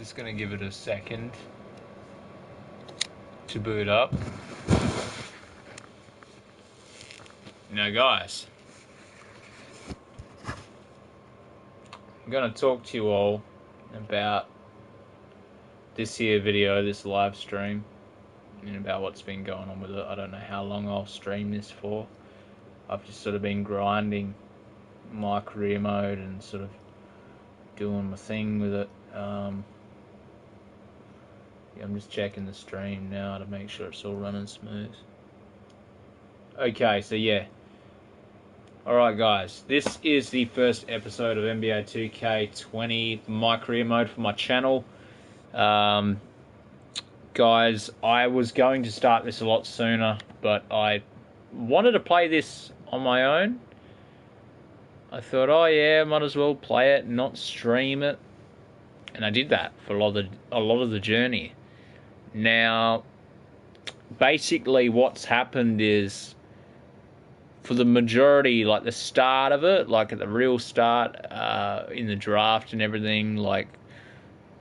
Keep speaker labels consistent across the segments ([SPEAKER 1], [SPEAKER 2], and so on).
[SPEAKER 1] Just gonna give it a second to boot up. Now guys, I'm gonna talk to you all about this here video, this live stream, and about what's been going on with it. I don't know how long I'll stream this for. I've just sort of been grinding my career mode and sort of doing my thing with it. I'm just checking the stream now to make sure it's all running smooth. Okay, so yeah. Alright guys, this is the first episode of NBA 2K20, my career mode for my channel. Guys, I was going to start this a lot sooner, but I wanted to play this on my own. I thought, oh yeah, might as well play it and not stream it. And I did that for a lot of the journey. Now, basically what's happened is, for the majority, like the start of it, like at the real start, in the draft and everything, like,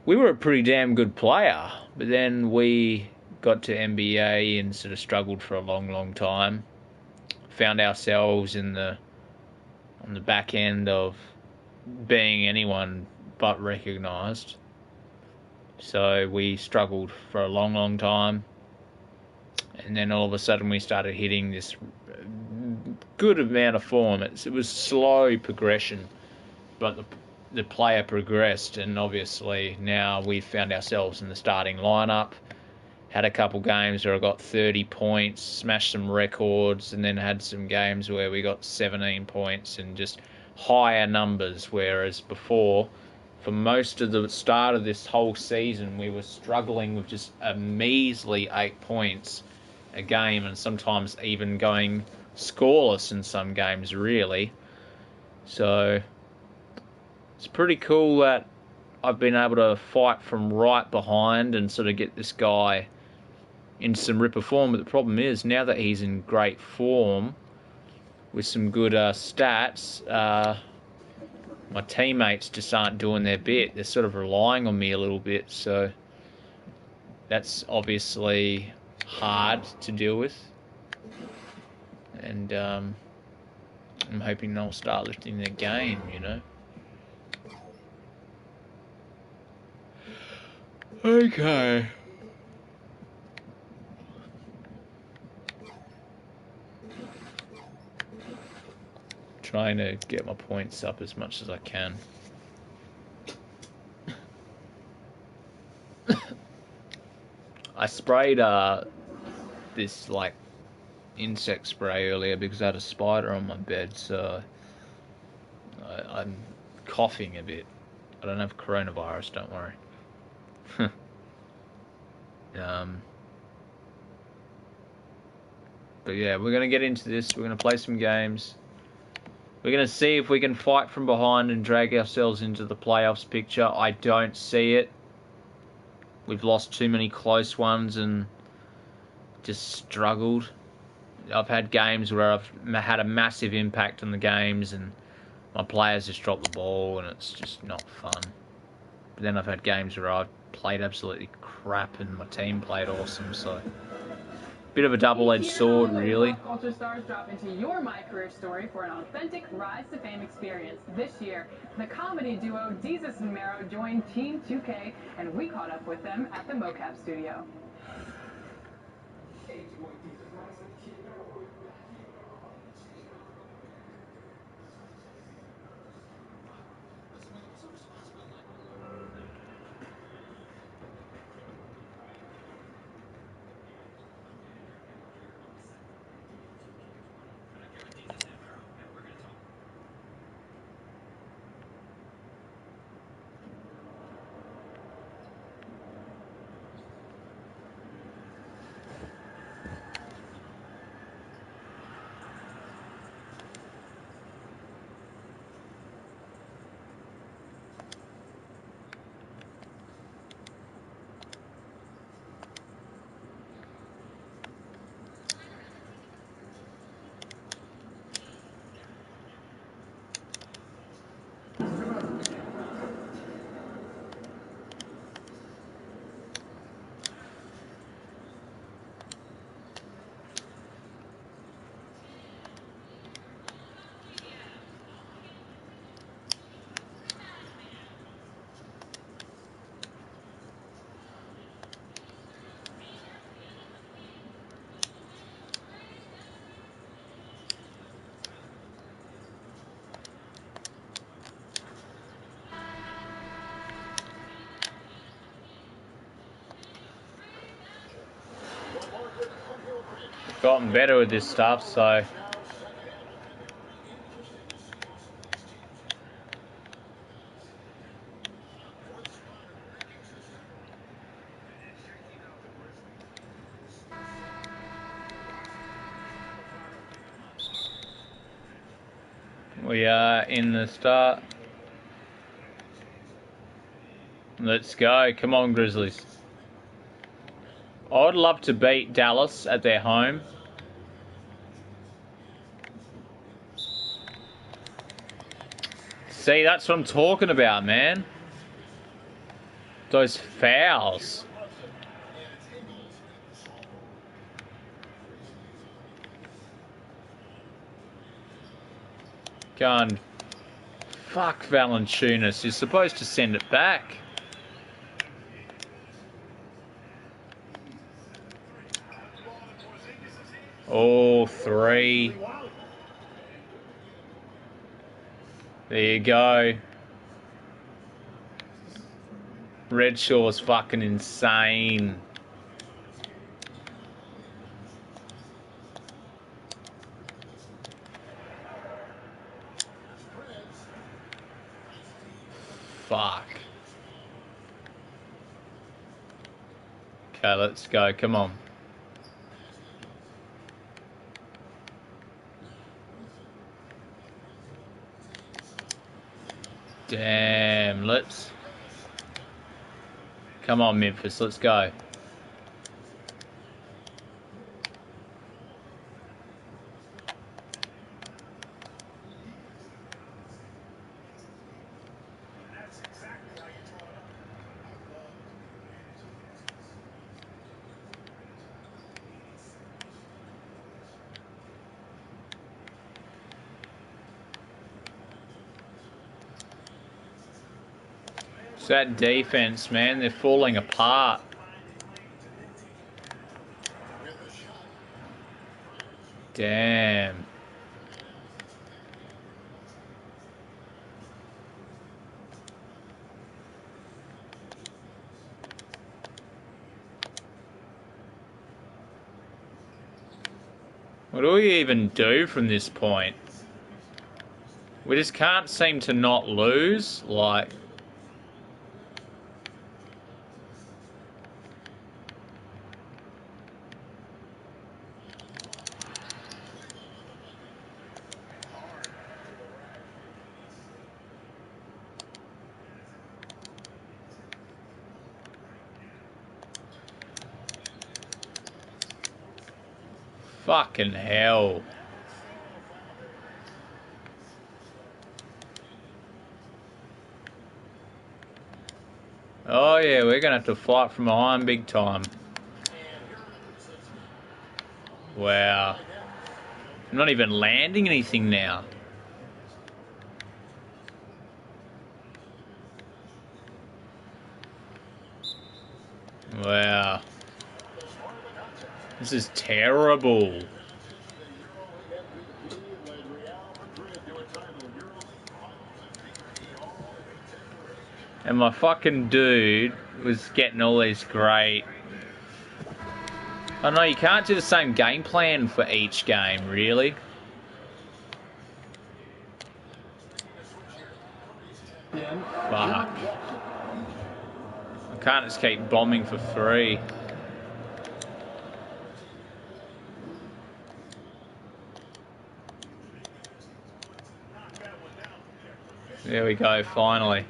[SPEAKER 1] we were a pretty damn good player, but then we got to NBA and sort of struggled for a long time. Found ourselves on the back end of being anyone but recognised. So we struggled for a long time. And then all of a sudden we started hitting this good amount of form. It was slow progression, but the player progressed, and obviously now we found ourselves in the starting lineup. Had a couple games where I got 30 points, smashed some records, and then had some games where we got 17 points and just higher numbers, whereas before, for most of the start of this whole season, we were struggling with just a measly 8 points a game, and sometimes even going scoreless in some games, really. So it's pretty cool that I've been able to fight from right behind and sort of get this guy in some ripper form. But the problem is, now that he's in great form with some good stats, my teammates just aren't doing their bit. They're sort of relying on me a little bit, so that's obviously hard to deal with. And I'm hoping they'll start lifting their game, you know. Okay. Trying to get my points up as much as I can. I sprayed this like insect spray earlier because I had a spider on my bed, so I'm coughing a bit. I don't have coronavirus, don't worry. But yeah, we're gonna get into this. We're gonna play some games. We're going to see if we can fight from behind and drag ourselves into the playoffs picture. I don't see it. We've lost too many close ones and just struggled. I've had games where I've had a massive impact on the games and my players just drop the ball and it's just not fun. But then I've had games where I've played absolutely crap and my team played awesome, so bit of a double-edged sword, really.
[SPEAKER 2] Ultra stars drop into your My Career Story for an authentic rise to fame experience. This year, the comedy duo Jesus and Mero joined Team 2K, and we caught up with them at the mocap studio.
[SPEAKER 1] gotten better with this stuff, so... We are in the start. Let's go. Come on, Grizzlies. I'd love to beat Dallas at their home. See, that's what I'm talking about, man. Those fouls. Going, fuck Valanciunas. You're supposed to send it back. Oh, 3. There you go. Redshaw's fucking insane. Fuck. Okay, let's go. Come on. Damn, let's... Come on, Memphis, let's go. It's that defense, man. They're falling apart. Damn. What do we even do from this point? We just can't seem to not lose. Like... Fucking hell. Oh yeah, we're gonna have to fight from behind big time. Wow. I'm not even landing anything now. Wow. This is terrible. And my fucking dude was getting all these great... I know you can't do the same game plan for each game, really. Fuck. I can't just keep bombing for 3. There we go, finally.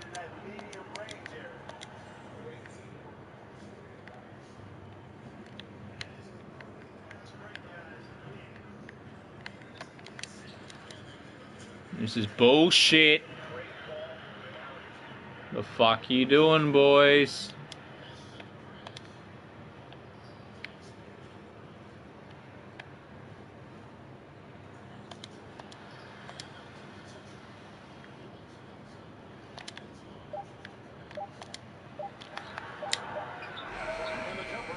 [SPEAKER 1] This is bullshit. The fuck you doing, boys?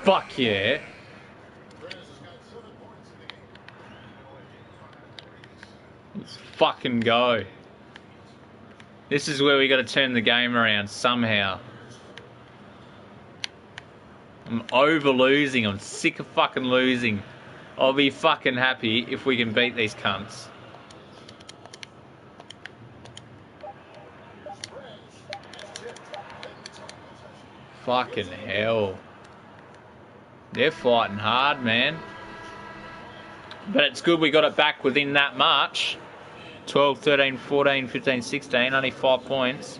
[SPEAKER 1] Fuck yeah. Let's fucking go. This is where we gotta turn the game around somehow. I'm over losing. I'm sick of fucking losing. I'll be fucking happy if we can beat these cunts. Fucking hell. They're fighting hard, man. But it's good we got it back within that much. 12, 13, 14, 15, 16. Only 5 points.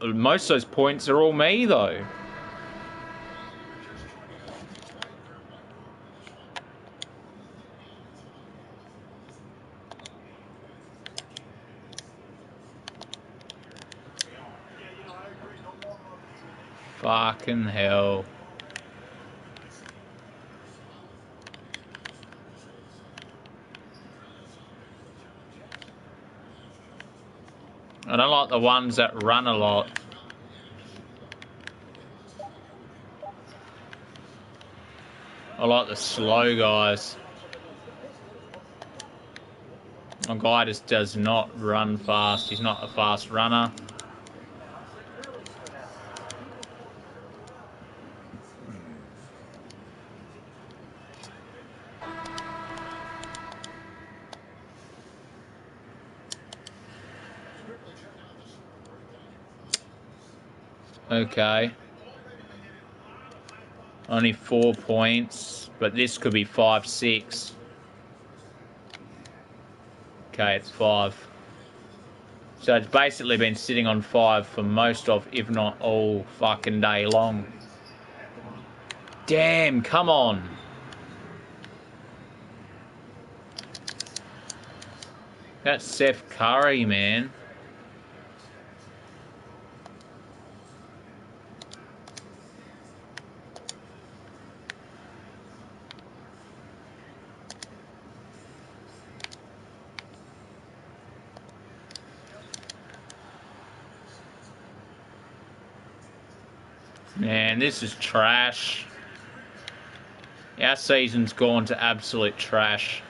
[SPEAKER 1] Most of those points are all me, though. Fucking hell. I don't like the ones that run a lot. I like the slow guys. My guy just does not run fast. He's not a fast runner. Okay. Only 4 points, but this could be 5, 6. Okay, it's 5. So it's basically been sitting on 5 for most of, if not all, fucking day long. Damn, come on. That's Seth Curry, man. Man, this is trash. Our season's gone to absolute trash.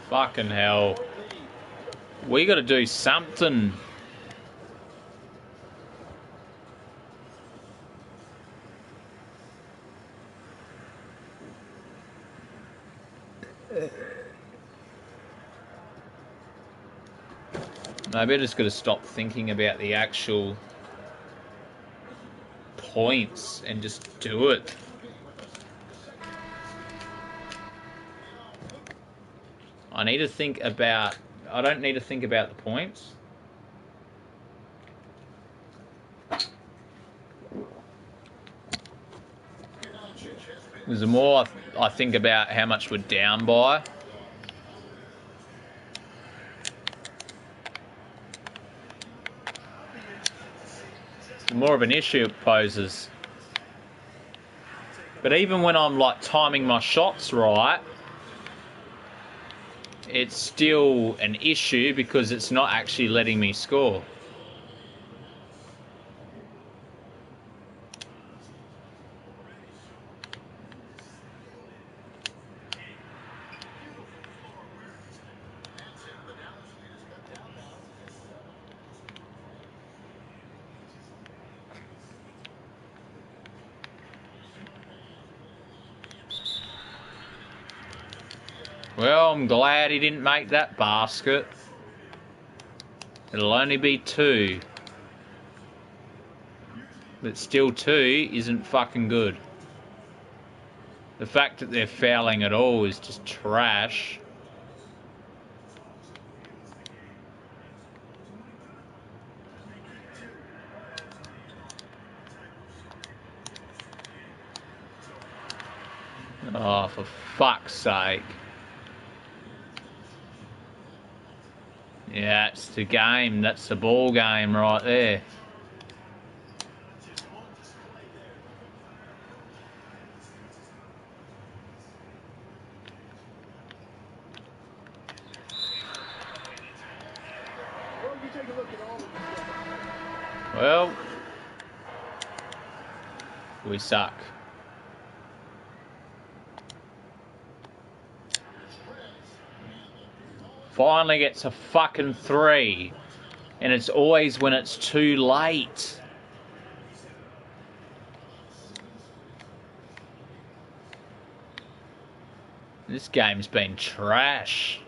[SPEAKER 1] Fucking hell. We gotta do something. Maybe I just gotta stop thinking about the actual points and just do it. I need to think about... I don't need to think about the points. Because the more I think about how much we're down by, the more of an issue it poses. But even when I'm like timing my shots right, it's still an issue because it's not actually letting me score. Well, I'm glad he didn't make that basket. It'll only be 2. But still 2 isn't fucking good. The fact that they're fouling at all is just trash. Oh, for fuck's sake. Yeah, it's the game. That's the ball game right there.
[SPEAKER 3] Well, you take a look at
[SPEAKER 1] We suck. Finally gets a fucking 3. And it's always when it's too late. This game's been trash.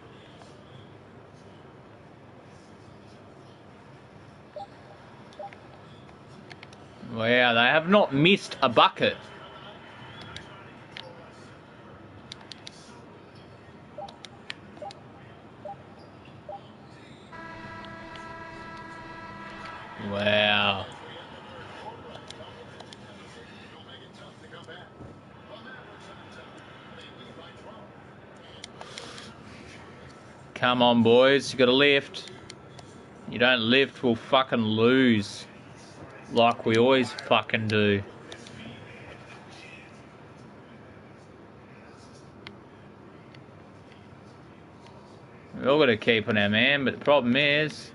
[SPEAKER 1] Wow, they have not missed a bucket. Wow. Come on, boys. You got to lift. You don't lift, we'll fucking lose. Like we always fucking do. We've all got to keep on our man, but the problem is...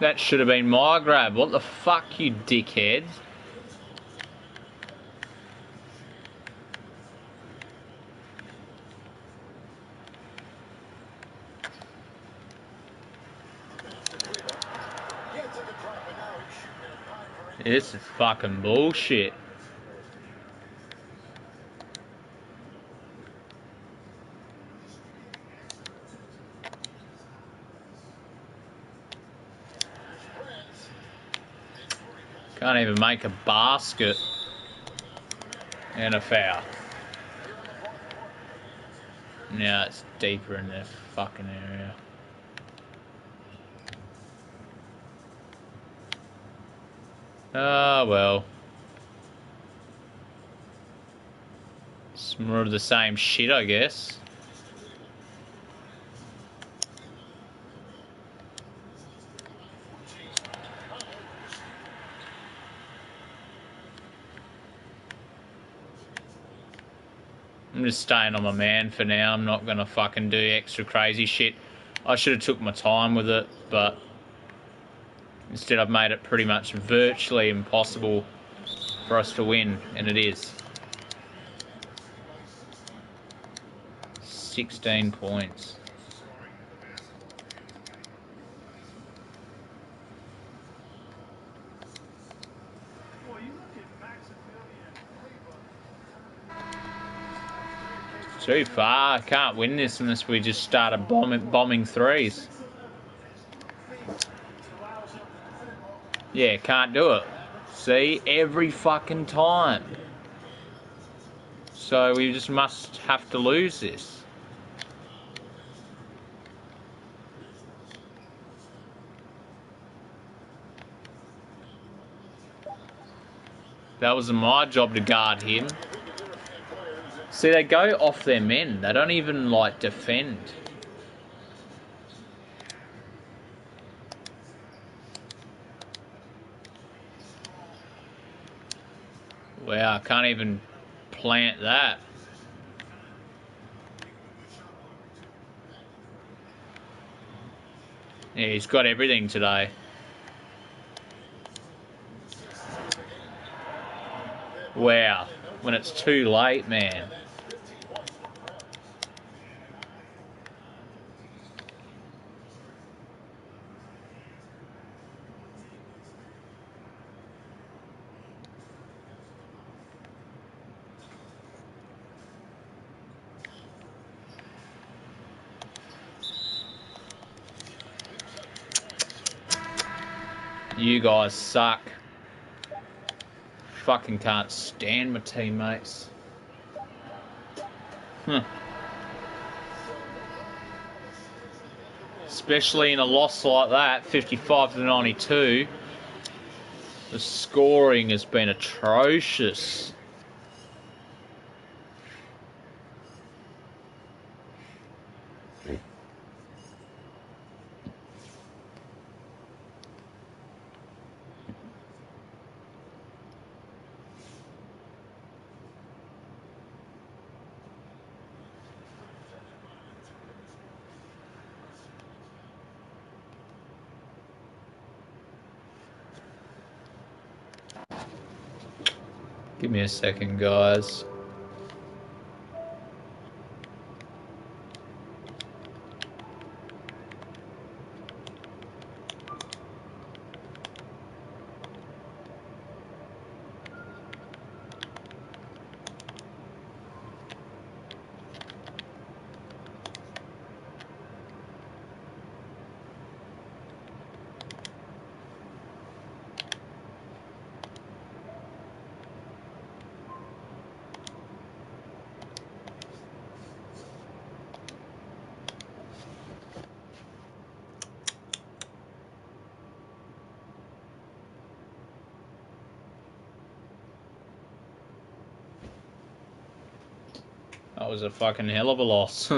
[SPEAKER 1] That should have been my grab. What the fuck, you dickhead? This is fucking bullshit. Can't even make a basket. And a foul. Now it's deeper in the fucking area. Oh well. It's more of the same shit, I guess. I'm just staying on my man for now. I'm not gonna fucking do extra crazy shit. I should have took my time with it, but instead I've made it pretty much virtually impossible for us to win, and it is. 16 points. Too far. Can't win this unless we just started bombing threes. Yeah, can't do it. See, every fucking time. So we just must have to lose this. That wasn't my job to guard him. See, they go off their men. They don't even, like, defend. Wow, I can't even plant that. Yeah, he's got everything today. Wow, when it's too late, man. You guys suck. Fucking can't stand my teammates. Especially in a loss like that, 55-92. The scoring has been atrocious. Give me a second, guys. That was a fucking hell of a loss.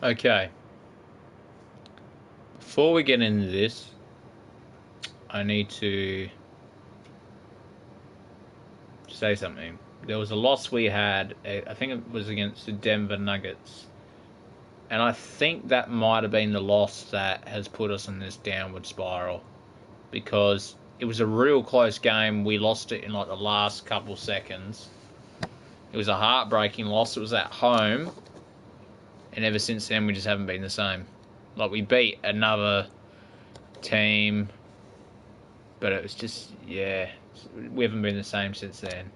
[SPEAKER 1] Okay. Before we get into this, I need to say something. There was a loss we had, I think it was against the Denver Nuggets. And I think that might have been the loss that has put us in this downward spiral. Because it was a real close game. We lost it in like the last couple seconds. It was a heartbreaking loss. It was at home. And ever since then, we just haven't been the same. Like, we beat another team. But it was just, yeah. We haven't been the same since then.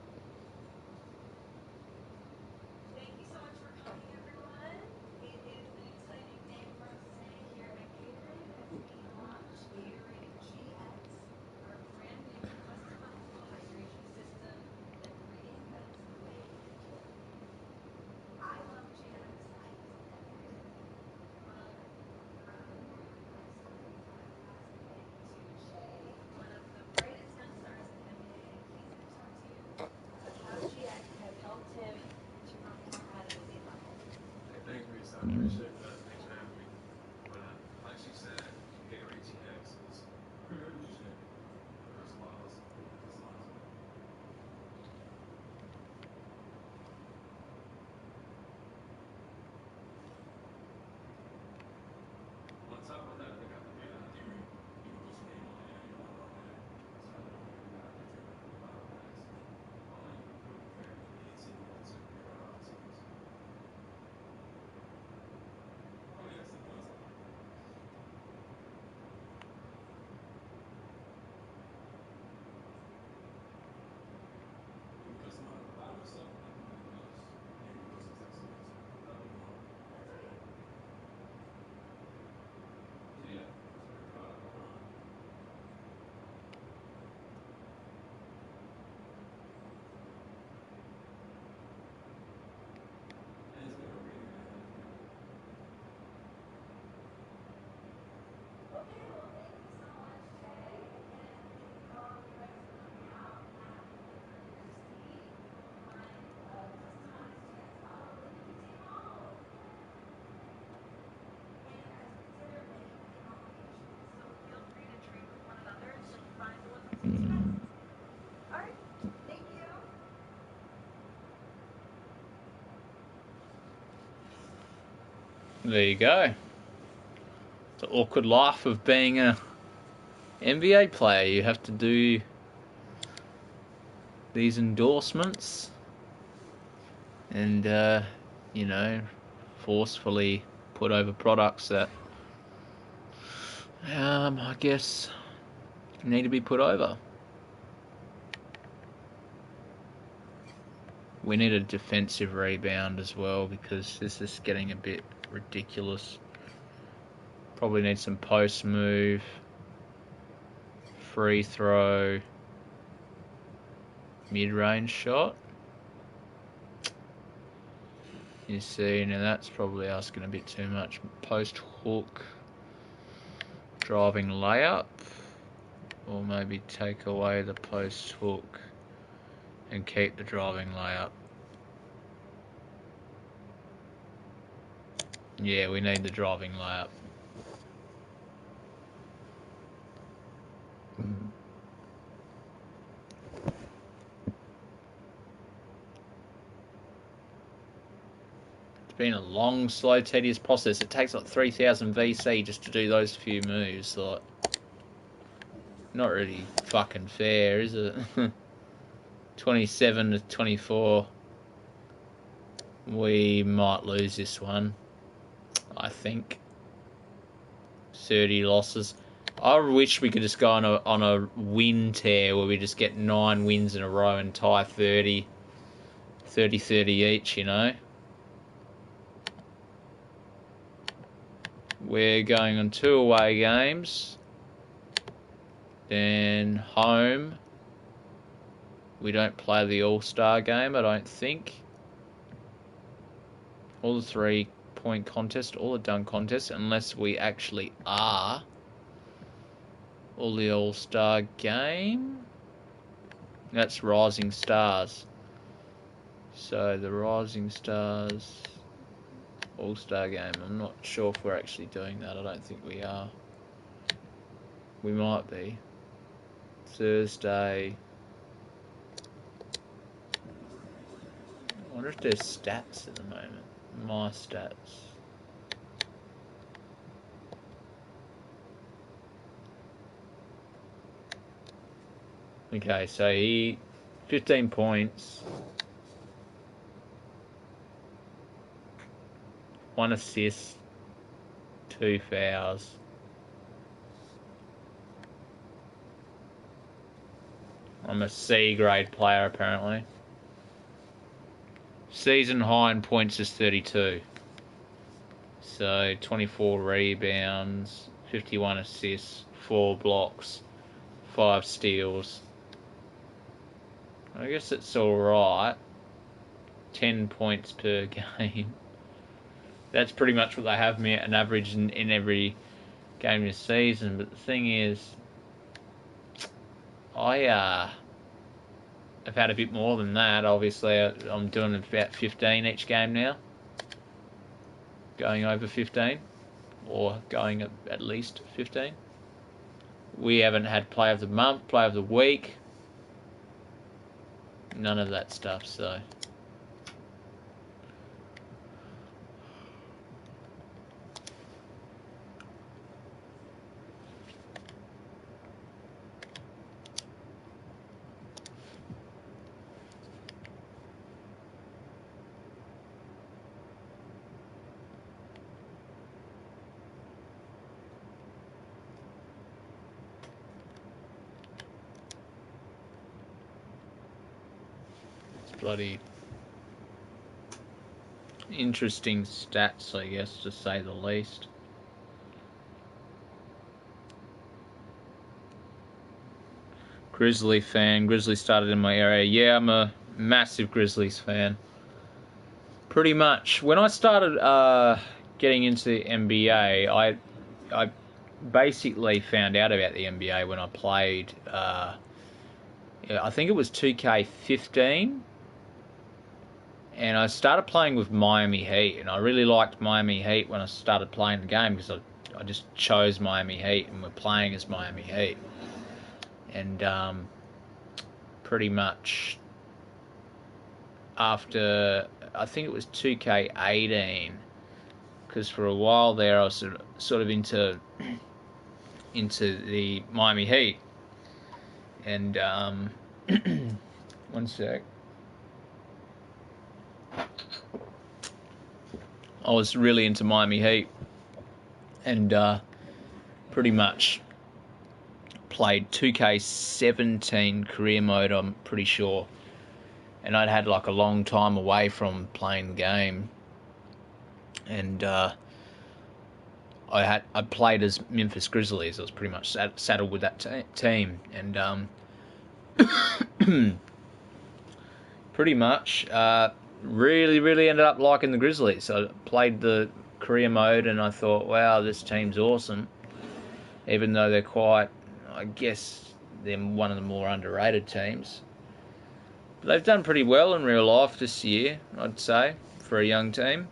[SPEAKER 1] There you go. The awkward life of being a NBA player. You have to do these endorsements and, you know, forcefully put over products that, I guess, need to be put over. We need a defensive rebound as well because this is getting a bit ridiculous. Probably need some post move, free throw, mid-range shot. You see, now that's probably asking a bit too much. Post hook, driving layup, or maybe take away the post hook and keep the driving layup. Yeah, we need the driving layup. It's been a long, slow, tedious process. It takes like 3,000 VC just to do those few moves. Like, not really fucking fair, is it? 27 to 24. We might lose this one, I think. 30 losses. I wish we could just go on a win tear where we just get 9 wins in a row and tie 30 each, you know. We're going on 2 away games. Then home. We don't play the All-Star game, I don't think. All the 3-point contest, all the dunk contest, unless we actually are. All the All-Star game. That's Rising Stars. So the Rising Stars All-Star game. I'm not sure if we're actually doing that. I don't think we are. We might be. Thursday. I wonder if there's stats at the moment. My stats. Okay, so he 15 points, 1 assist, 2 fouls. I'm a C grade player apparently. Season high in points is 32. So 24 rebounds, 51 assists, 4 blocks, 5 steals. I guess it's alright. 10 points per game. That's pretty much what they have me at an average in every game this season. But the thing is, I have had a bit more than that. Obviously, I'm doing about 15 each game now. Going over 15. Or going at least 15. We haven't had play of the month, play of the week. None of that stuff, so. Bloody interesting stats, I guess, to say the least. Grizzly fan. Grizzly started in my area. Yeah, I'm a massive Grizzlies fan. Pretty much. When I started getting into the NBA, I basically found out about the NBA when I played. I think it was 2K15. And I started playing with Miami Heat, and I really liked Miami Heat when I started playing the game because I just chose Miami Heat and we're playing as Miami Heat. And pretty much after, I think it was 2K18, because for a while there I was sort of into the Miami Heat. And one sec. I was really into Miami Heat, and pretty much played 2K17 career mode, I'm pretty sure. And I'd had like a long time away from playing the game, and I played as Memphis Grizzlies. I was pretty much saddled with that team, and pretty much really ended up liking the Grizzlies. I played the career mode and I thought, wow, this team's awesome. Even though they're quite, I guess, they're one of the more underrated teams. But they've done pretty well in real life this year, I'd say, for a young team.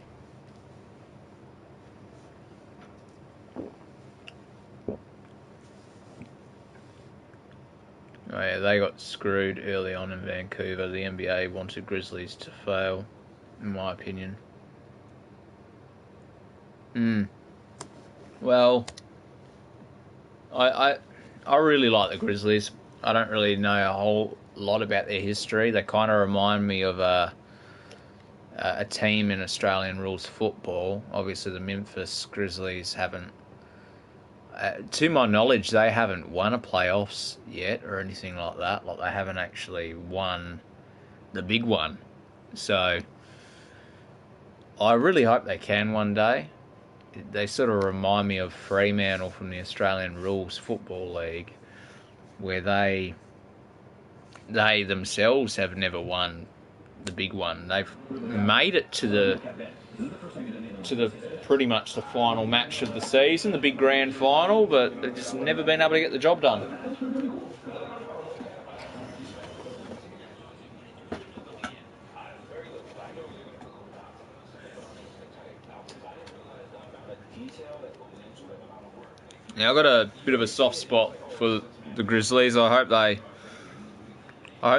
[SPEAKER 1] Oh yeah, they got screwed early on in Vancouver. The NBA wanted Grizzlies to fail, in my opinion. Well, I really like the Grizzlies. I don't really know a whole lot about their history. They kind of remind me of a team in Australian rules football. Obviously, the Memphis Grizzlies haven't. To my knowledge, they haven't won a playoffs yet or anything like that. Like, they haven't actually won the big one. So, I really hope they can one day. They sort of remind me of Fremantle from the Australian Rules Football League, where they themselves have never won the big one. They've made it to the pretty much the final match of the season, the big grand final, but they've just never been able to get the job done. Now, I've got a bit of a soft spot for the Grizzlies. I hope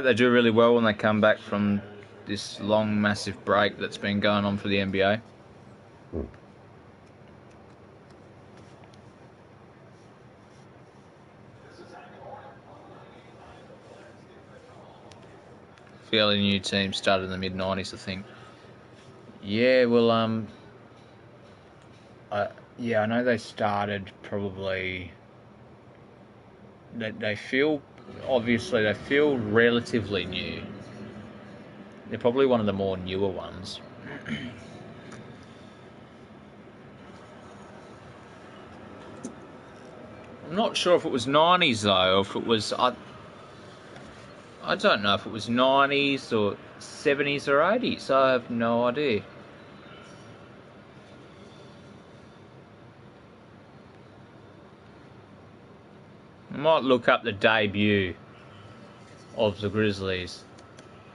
[SPEAKER 1] they do really well when they come back from this long, massive break that's been going on for the NBA. Fairly new team, started in the mid-90s, I think. Yeah, well, I know they started probably. They feel relatively new. They're probably one of the more newer ones. I'm not sure if it was 90s though, or if it was. I don't know if it was 90s or 70s or 80s. I have no idea. I might look up the debut of the Grizzlies.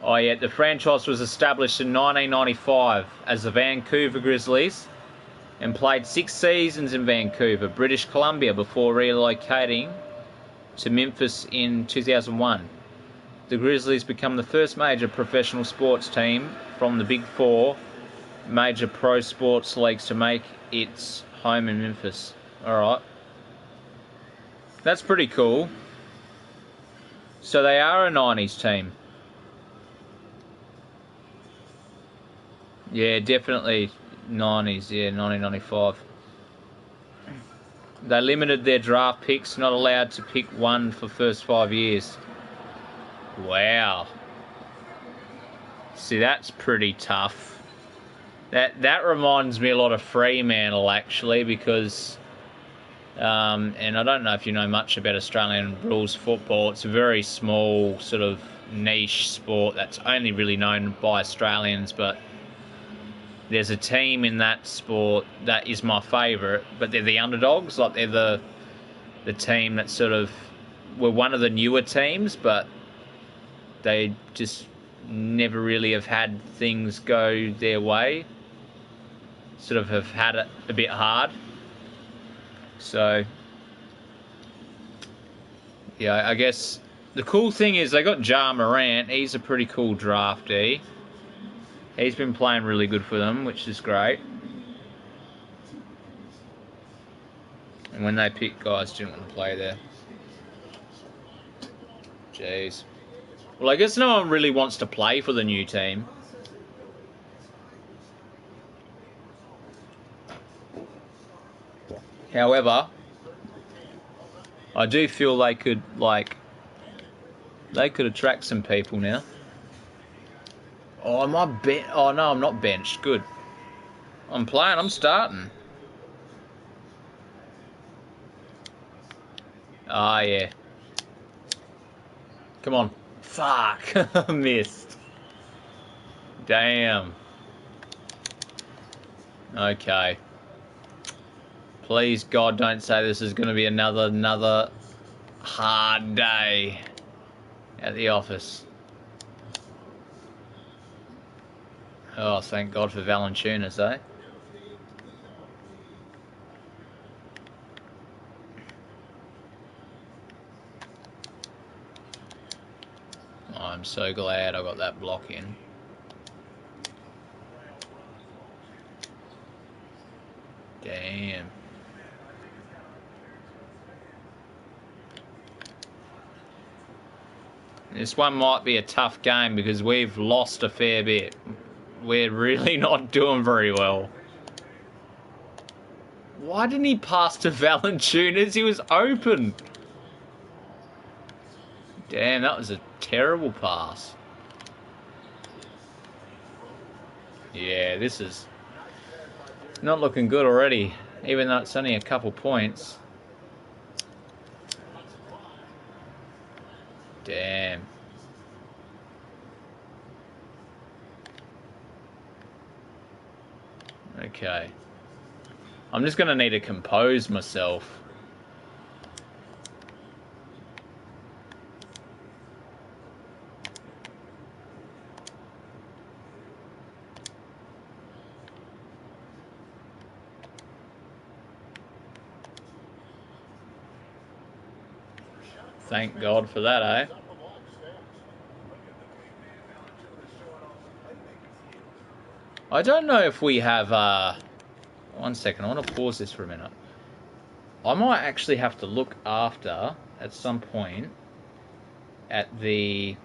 [SPEAKER 1] Oh yeah, the franchise was established in 1995 as the Vancouver Grizzlies and played 6 seasons in Vancouver, British Columbia, before relocating to Memphis in 2001. The Grizzlies become the first major professional sports team from the Big Four major pro sports leagues to make its home in Memphis. Alright. That's pretty cool. So they are a 90s team. Yeah, definitely 90s, yeah, 1995. They limited their draft picks, not allowed to pick one for first 5 years. Wow. See, that's pretty tough. That reminds me a lot of Fremantle, actually, because and I don't know if you know much about Australian rules football. It's a very small sort of niche sport that's only really known by Australians, but there's a team in that sport that is my favourite, but they're the underdogs. Like, they're the team that sort of were one of the newer teams, but they just never really have had things go their way. Sort of have had it a bit hard. So, yeah, I guess the cool thing is they got Ja Morant. He's a pretty cool draftee. He's been playing really good for them, which is great. And when they picked guys, didn't want to play there. Jeez. Well, I guess no one really wants to play for the new team. However, I do feel they could, they could attract some people now. Oh, am I oh, no, I'm not benched. Good. I'm playing. I'm starting. Ah, yeah. Come on. Fuck. Missed. Damn. Okay. Please, God, don't say this is going to be another hard day at the office. Oh, thank God for Valanciunas, eh? Oh, I'm so glad I got that block in. Damn. This one might be a tough game because we've lost a fair bit. We're really not doing very well. Why didn't he pass to Valanciunas? He was open. Damn, that was a terrible pass. Yeah, this is not looking good already, even though it's only a couple points. Damn. Okay. I'm just going to need to compose myself. Thank God for that, eh? I don't know if we have, 1 second, I want to pause this for a minute. I might actually have to look after, at some point, at the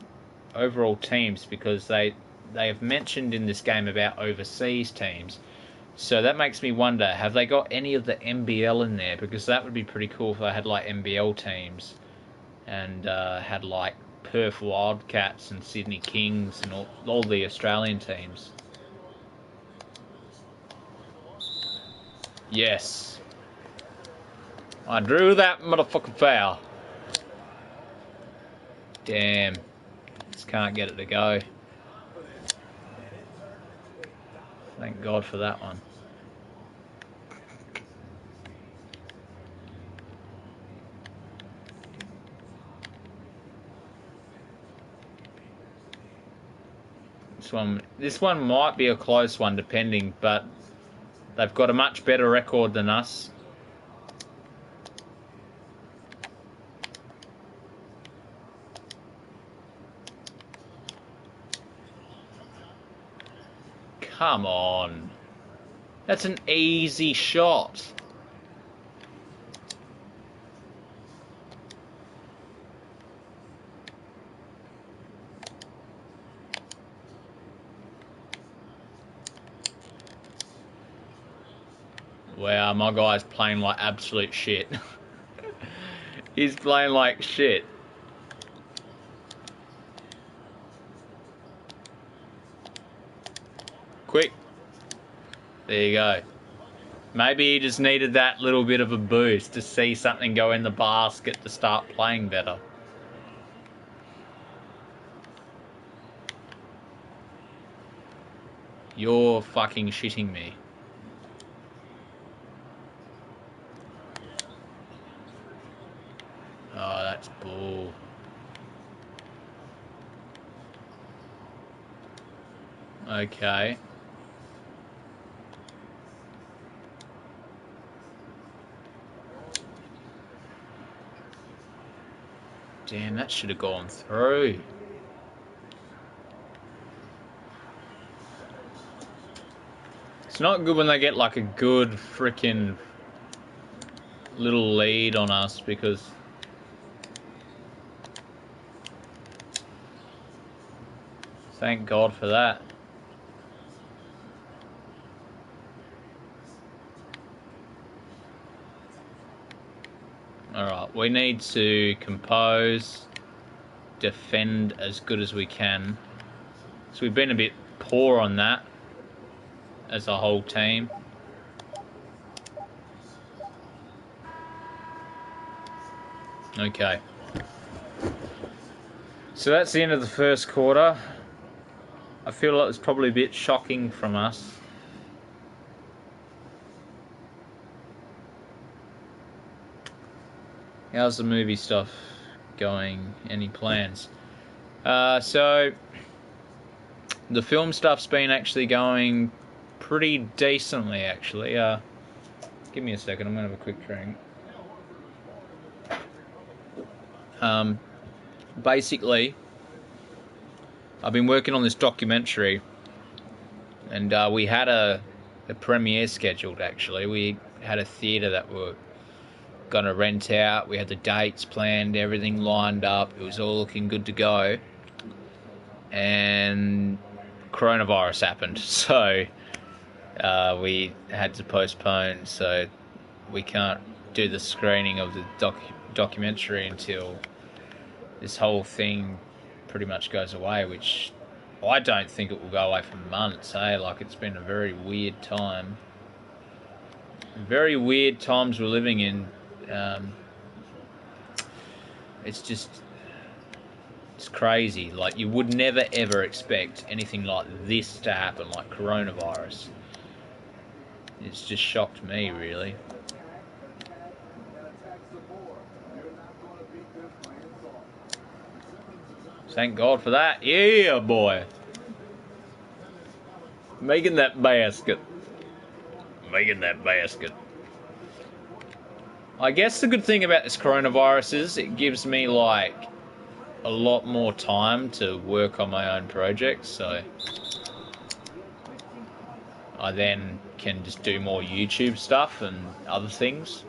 [SPEAKER 1] overall teams, because they have mentioned in this game about overseas teams. So that makes me wonder, have they got any of the NBL in there? Because that would be pretty cool if they had, like, NBL teams. And had, like, Perth Wildcats and Sydney Kings and all the Australian teams. Yes. I drew that motherfucking foul. Damn. Just can't get it to go. Thank God for that one. This one might be a close one, depending, but they've got a much better record than us. Come on. That's an easy shot. Wow, my guy's playing like absolute shit. He's playing like shit. Quick. There you go. Maybe he just needed that little bit of a boost to see something go in the basket to start playing better. You're fucking shitting me. Oh, that's bull. Okay. Damn, that should have gone through. It's not good when they get like a good freaking little lead on us because thank God for that. Alright, we need to compose, defend as good as we can. So we've been a bit poor on that as a whole team. Okay. So that's the end of the first quarter. I feel like it's probably a bit shocking from us. How's the movie stuff going? Any plans? So the film stuff's been actually going pretty decently, actually. Give me a second, I'm gonna have a quick drink. Basically, I've been working on this documentary, and we had a premiere scheduled. Actually, we had a theatre that we were gonna rent out. We had the dates planned, everything lined up. It was all looking good to go, and coronavirus happened, so we had to postpone. So we can't do the screening of the documentary until this whole thing pretty much goes away, which I don't think it will go away for months. Like, it's been a very weird time. Very weird times we're living in. It's crazy. Like, you would never ever expect anything like this to happen, like coronavirus. It's just shocked me, really. Thank God for that. Yeah, boy. Making that basket. Making that basket. I guess the good thing about this coronavirus is it gives me, like, a lot more time to work on my own projects, so I then can just do more YouTube stuff and other things,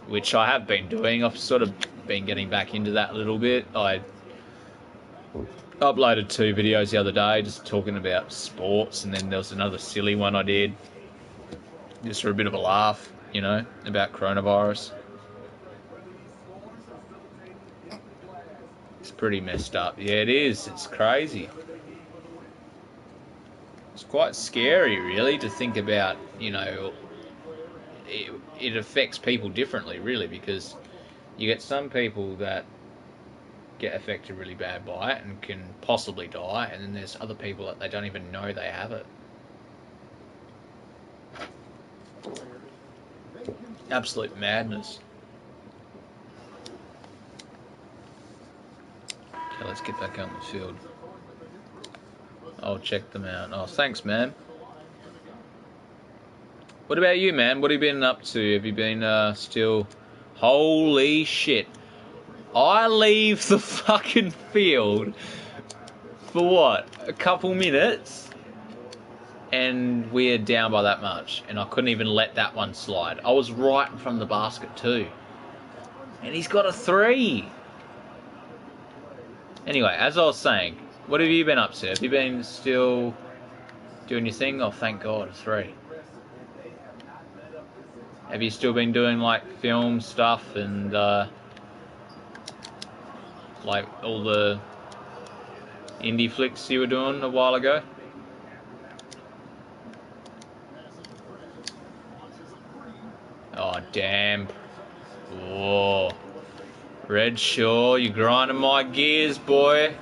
[SPEAKER 1] which I have been doing. I've sort of been getting back into that a little bit. I uploaded 2 videos the other day just talking about sports, and then there was another silly one I did just for a bit of a laugh, you know, about coronavirus. It's pretty messed up. Yeah, it is. It's crazy. It's quite scary, really, to think about, you know, it affects people differently, really, because you get some people that get affected really bad by it and can possibly die, and then there's other people that they don't even know they have it. Absolute madness. Okay, let's get back out in the field. I'll check them out. Oh, thanks, man. What about you, man? What have you been up to? Have you been still... Holy shit. I leave the fucking field for what? A couple minutes? And we're down by that much. And I couldn't even let that one slide. I was right in front of the basket too. And he's got a 3. Anyway, as I was saying, what have you been up to? Have you been still doing your thing? Oh, thank God, a 3. Have you still been doing, like, film stuff and, like, all the indie flicks you were doing a while ago? Oh, damn. Whoa. Redshaw, you're grinding my gears, boy.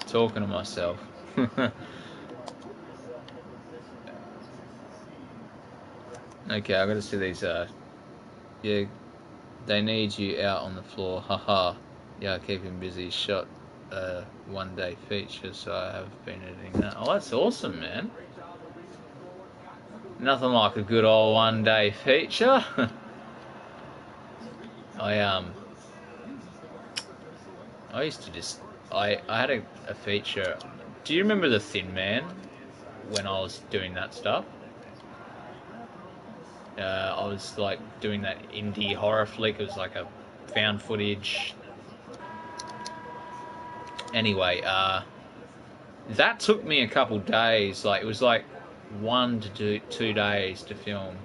[SPEAKER 1] Talking to myself. Okay, I gotta see these, yeah, they need you out on the floor, haha. Yeah, keep him busy, shot a 1-day feature, so I have been editing that. Oh, that's awesome, man. Nothing like a good old 1-day feature. I used to just, I had a feature. Do you remember The Thin Man when I was doing that stuff? I was like doing that indie horror flick. It was like a found footage. Anyway, that took me a couple days. Like, it was like 2 days to film,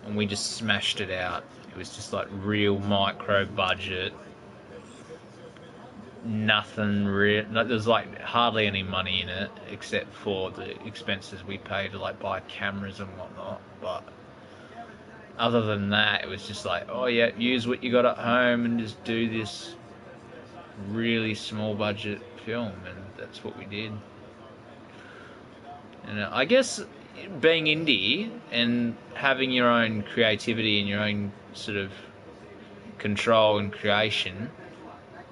[SPEAKER 1] and we just smashed it out. It was just like real micro budget. Nothing real. There's like hardly any money in it except for the expenses we paid to like buy cameras and whatnot. But other than that, it was just like, oh yeah, use what you got at home and just do this really small budget film, and that's what we did. And I guess being indie and having your own creativity and your own sort of control and creation,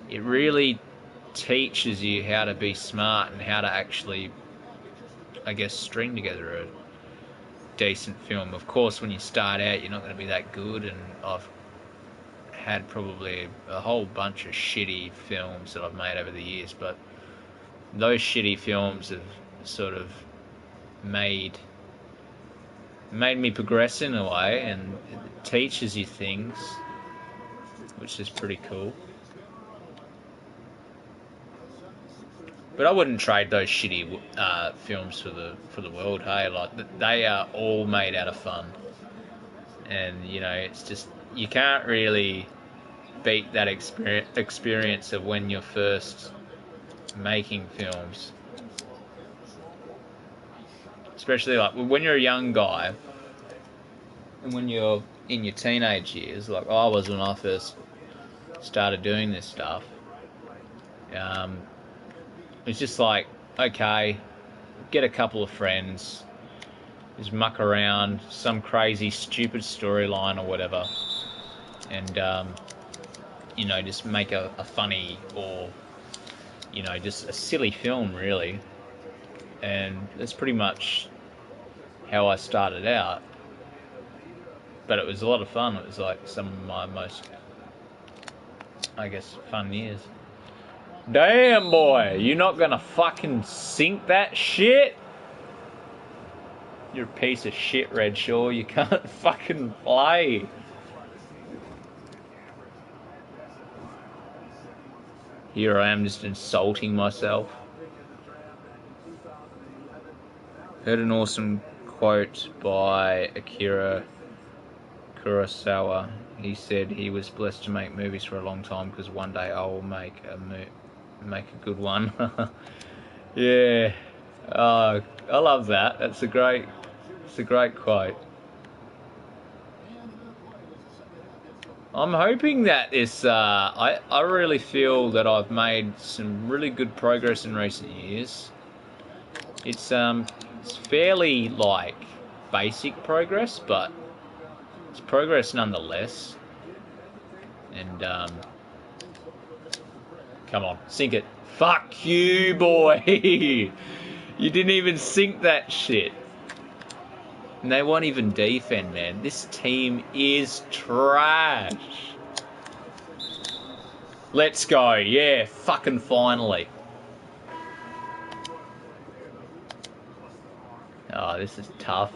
[SPEAKER 1] it really teaches you how to be smart and how to actually, I guess, string together a decent film. Of course, when you start out, you're not going to be that good, and I've had probably a whole bunch of shitty films that I've made over the years, but those shitty films have sort of made me progress in a way, and it teaches you things, which is pretty cool. But I wouldn't trade those shitty films for the world. Hey, like, they are all made out of fun, and you know, it's just, you can't really beat that experience of when you're first making films, especially like when you're a young guy and when you're in your teenage years, like I was when I first started doing this stuff. It's just like, okay, get a couple of friends, just muck around some crazy stupid storyline or whatever, and you know, just make a funny, or you know, just a silly film really. And that's pretty much how I started out, but it was a lot of fun. It was like some of my most, I guess, fun years. Damn, boy, you're not gonna fucking sink that shit? You're a piece of shit, Redshaw. You can't fucking play. Here I am just insulting myself. Heard an awesome quote by Akira Kurosawa. He said he was blessed to make movies for a long time because one day I will make a good one. Yeah, I love that. It's a great quote. I'm hoping that this. I really feel that I've made some really good progress in recent years. It's fairly like basic progress, but it's progress nonetheless. And come on, sink it. Fuck you, boy. You didn't even sink that shit. And they won't even defend, man. This team is trash. Let's go. Yeah, fucking finally. Oh, this is tough.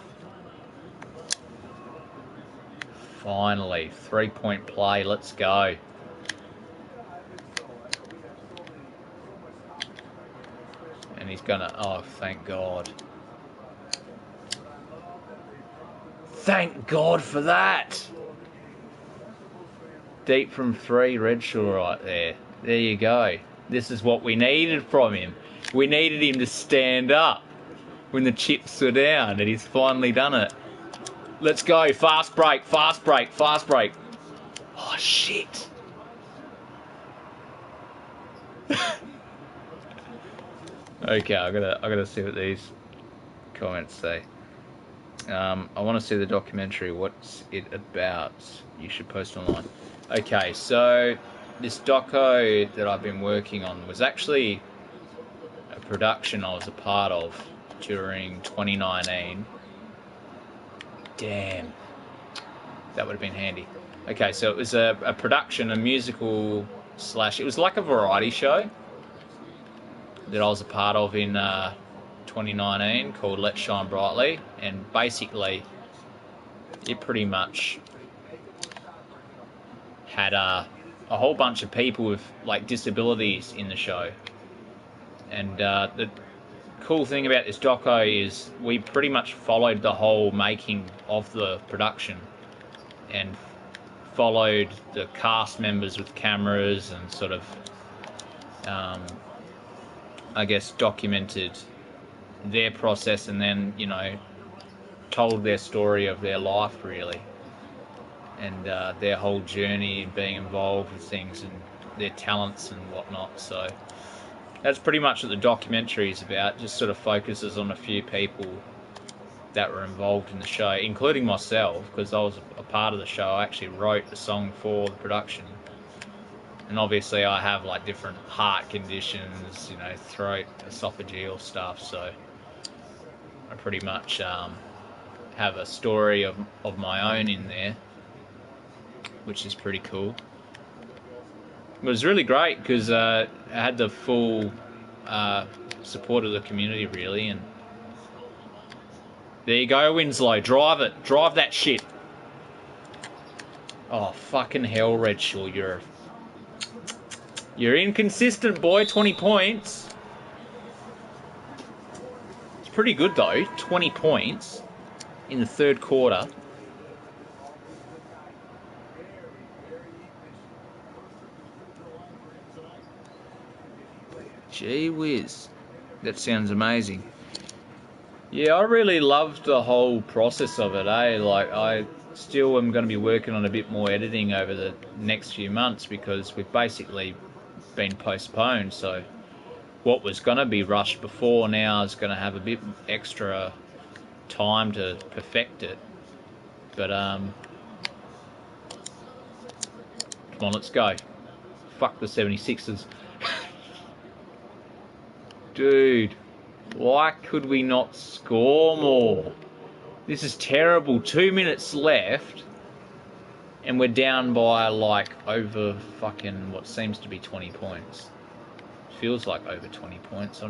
[SPEAKER 1] Finally. 3-point play. Let's go. And he's gonna... Oh, thank God. Thank God for that. Deep from 3, Redshaw right there. There you go. This is what we needed from him. We needed him to stand up when the chips were down, and he's finally done it. Let's go. Fast break, fast break, fast break. Oh, shit. Okay, I gotta see what these comments say. I want to see the documentary. What's it about? You should post online. Okay, so this doco that I've been working on was actually a production I was a part of during 2019. Damn. That would have been handy. Okay, so it was a production, a musical slash... It was like a variety show that I was a part of in 2019 called Let's Shine Brightly. And basically, it pretty much had a whole bunch of people with like disabilities in the show. And the cool thing about this doco is we pretty much followed the whole making of the production and followed the cast members with cameras and sort of I guess documented their process, and then, you know, told their story of their life really, and their whole journey being involved with things and their talents and whatnot. So that's pretty much what the documentary is about. Just sort of focuses on a few people that were involved in the show, including myself, because I was a part of the show. I actually wrote the song for the production. And obviously I have like different heart conditions, you know, throat, esophageal stuff, so I pretty much have a story of my own in there, which is pretty cool. It was really great because I had the full support of the community really. And there you go, Winslow, drive it, drive that shit. Oh fucking hell, Redshaw, you're inconsistent, boy. 20 points. It's pretty good though, 20 points in the third quarter. Gee whiz, that sounds amazing. Yeah, I really loved the whole process of it, Like, I still am going to be working on a bit more editing over the next few months because we've basically been postponed. So what was going to be rushed before now is going to have a bit extra time to perfect it. But come on, let's go. Fuck the 76ers. Dude, why could we not score more? This is terrible. 2 minutes left and we're down by like over fucking what seems to be 20 points. Feels like over 20 points.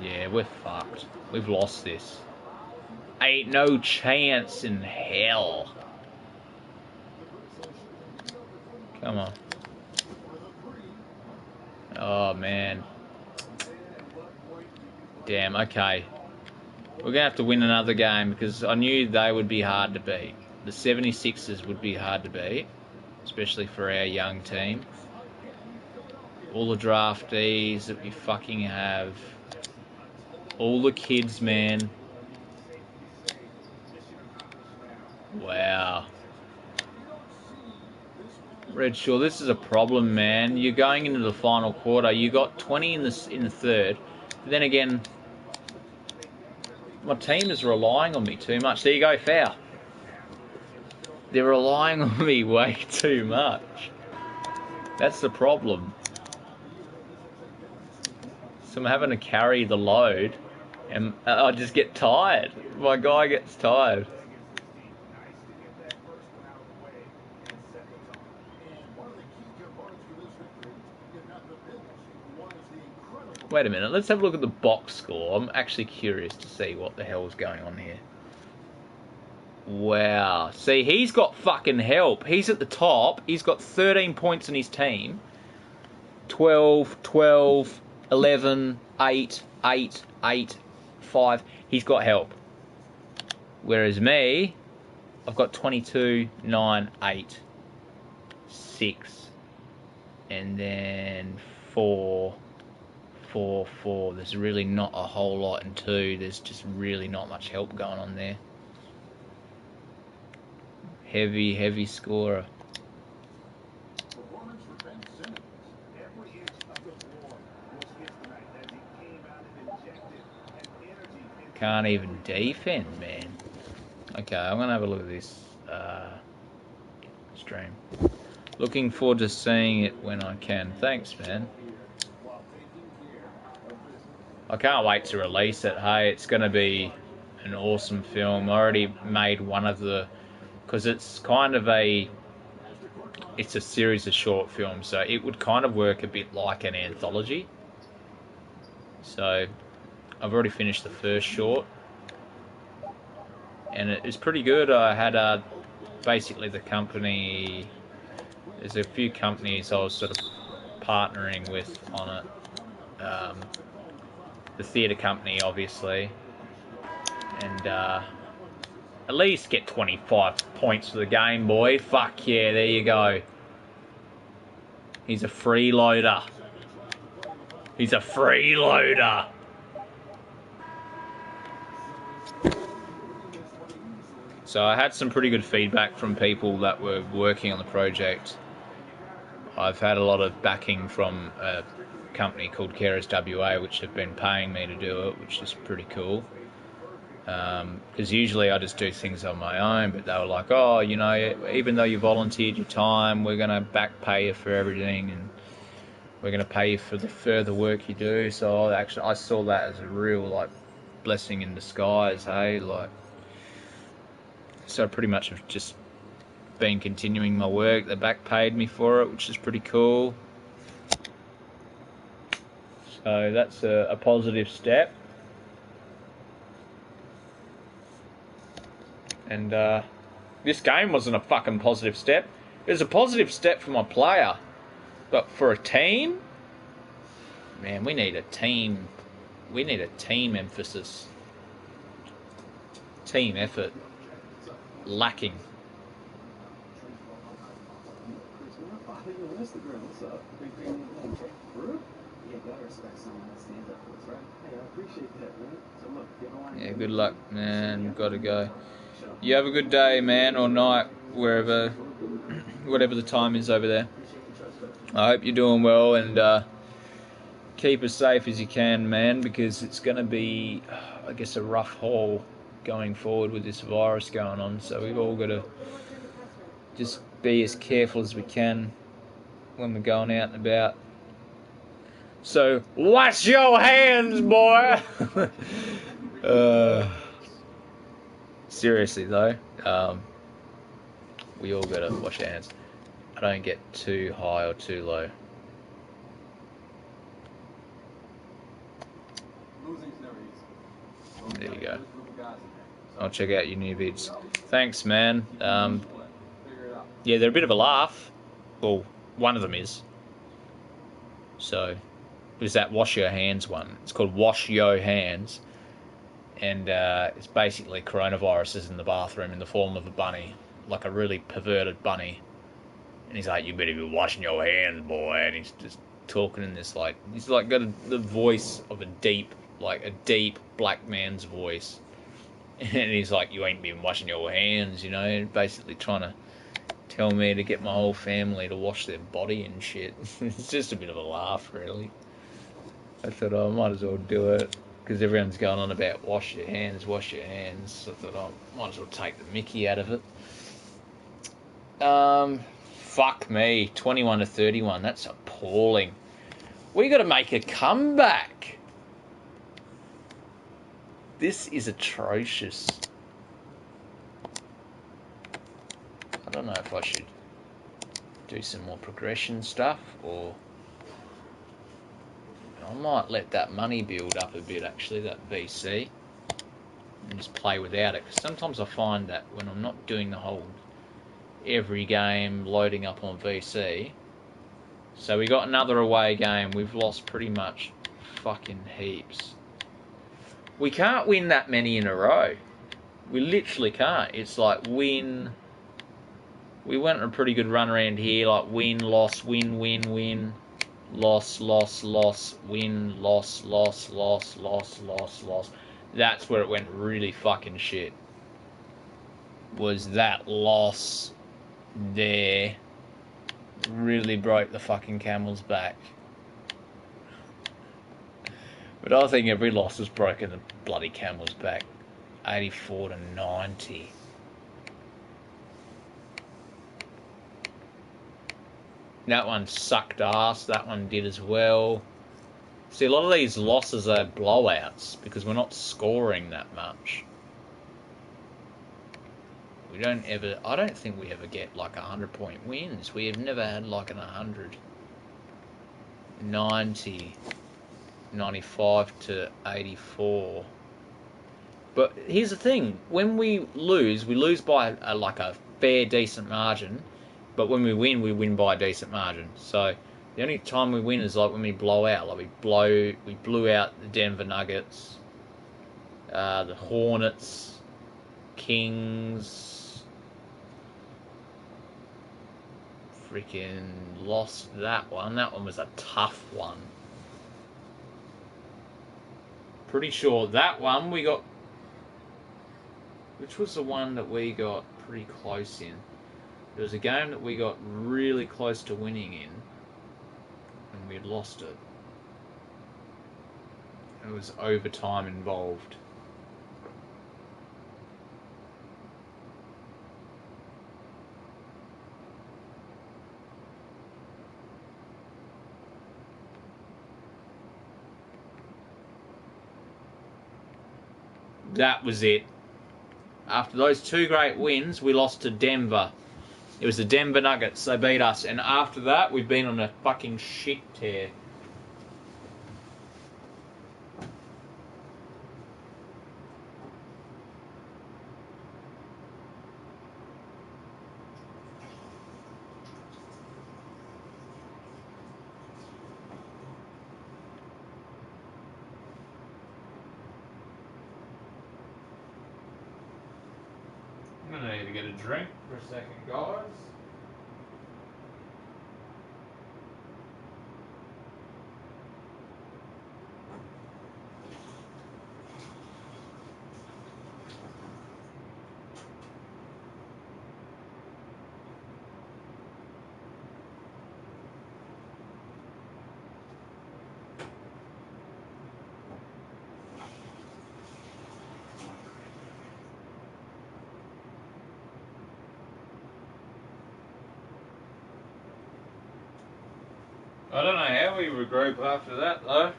[SPEAKER 1] Yeah, we're fucked. We've lost this. Ain't no chance in hell. Come on. Oh, man. Damn, okay. We're going to have to win another game because I knew they would be hard to beat. The 76ers would be hard to beat, especially for our young team. All the draftees that we fucking have. All the kids, man. Wow. Redshaw, this is a problem, man. You're going into the final quarter. You got 20 in the third. But then again, my team is relying on me too much. There you go, foul. They're relying on me way too much. That's the problem. So I'm having to carry the load, and I just get tired. My guy gets tired. Wait a minute, let's have a look at the box score. I'm actually curious to see what the hell is going on here. Wow. See, he's got fucking help. He's at the top. He's got 13 points in his team. 12, 12, 11, 8, 8, 8, 5. He's got help. Whereas me, I've got 22, 9, 8, 6, and then 4, 4, 4. There's really not a whole lot in 2. There's just really not much help going on there. Heavy, heavy scorer. Can't even defend, man. Okay, I'm going to have a look at this stream. Looking forward to seeing it when I can. Thanks, man. I can't wait to release it. Hey, it's going to be an awesome film. I already made one of the... Because it's kind of it's a series of short films, so it would kind of work a bit like an anthology. So I've already finished the first short. and it was pretty good. I had basically the company. There's a few companies I was sort of partnering with on it. The theatre company, obviously, and at least get 25 points for the game, boy. Fuck yeah, there you go. He's a freeloader. He's a freeloader. So I had some pretty good feedback from people that were working on the project. I've had a lot of backing from a company called Carers WA, which have been paying me to do it, which is pretty cool. Because usually I just do things on my own, but they were like, oh, you know, even though you volunteered your time, we're going to back pay you for everything, and we're going to pay you for the further work you do. So I saw that as a real, like, blessing in disguise, hey? Like, so I pretty much have just been continuing my work. They back paid me for it, which is pretty cool. So that's a positive step. And this game wasn't a fucking positive step. It was a positive step for my player. But for a team, man, we need a team. We need a team emphasis. Team effort. Lacking. Yeah, good luck, man. Gotta go. You have a good day, man, or night, wherever, whatever the time is over there. I hope you're doing well, and keep as safe as you can, man, because it's going to be, I guess, a rough haul going forward with this virus going on. So we've all got to just be as careful as we can when we're going out and about. So wash your hands, boy. Seriously though, we all gotta wash our hands. I don't get too high or too low. There you go. I'll check out your new vids. Thanks, man. Yeah, they're a bit of a laugh. Well, one of them is. So, there's that wash your hands one. It's called Wash Your Hands. And it's basically coronaviruses in the bathroom in the form of a bunny. Like a really perverted bunny. And he's like, you better be washing your hands, boy. And he's just talking in this, like, he's like got the voice of a deep black man's voice. And he's like, you ain't been washing your hands, you know, basically trying to tell me to get my whole family to wash their body and shit. It's just a bit of a laugh, really. I thought, I might as well do it, because everyone's going on about wash your hands, wash your hands. So I thought, I might as well take the mickey out of it. Fuck me, 21 to 31, that's appalling. We got to make a comeback. This is atrocious. I don't know if I should do some more progression stuff, or I might let that money build up a bit, actually, that VC, and just play without it. Because sometimes I find that when I'm not doing the whole every game loading up on VC. So we got another away game. We've lost pretty much fucking heaps. We can't win that many in a row. We literally can't. It's like win. We went on a pretty good run around here, like win, loss, win, win, win. Loss, loss, loss, win, loss, loss, loss, loss, loss, loss. That's where it went really fucking shit. Was that loss there really broke the fucking camel's back. But I think every loss has broken the bloody camel's back. 84 to 90. That one sucked ass. That one did as well. See, a lot of these losses are blowouts because we're not scoring that much. We don't ever... I don't think we ever get like 100-point wins. We have never had like an 100. 90. 95 to 84. But here's the thing: when we lose by like a fair, decent margin. But when we win by a decent margin. So the only time we win is like when we blow out. Like we blew out the Denver Nuggets, the Hornets, Kings. Freaking lost that one. That one was a tough one. Pretty sure that one we got. Which was the one that we got pretty close in? There was a game that we got really close to winning in, and we had lost it. It was overtime involved. That was it. After those two great wins, we lost to Denver. It was the Denver Nuggets. They beat us. And after that, we've been on a fucking shit tear. I'm going to need to get a drink for a second, guys. I don't know how we regroup after that, though.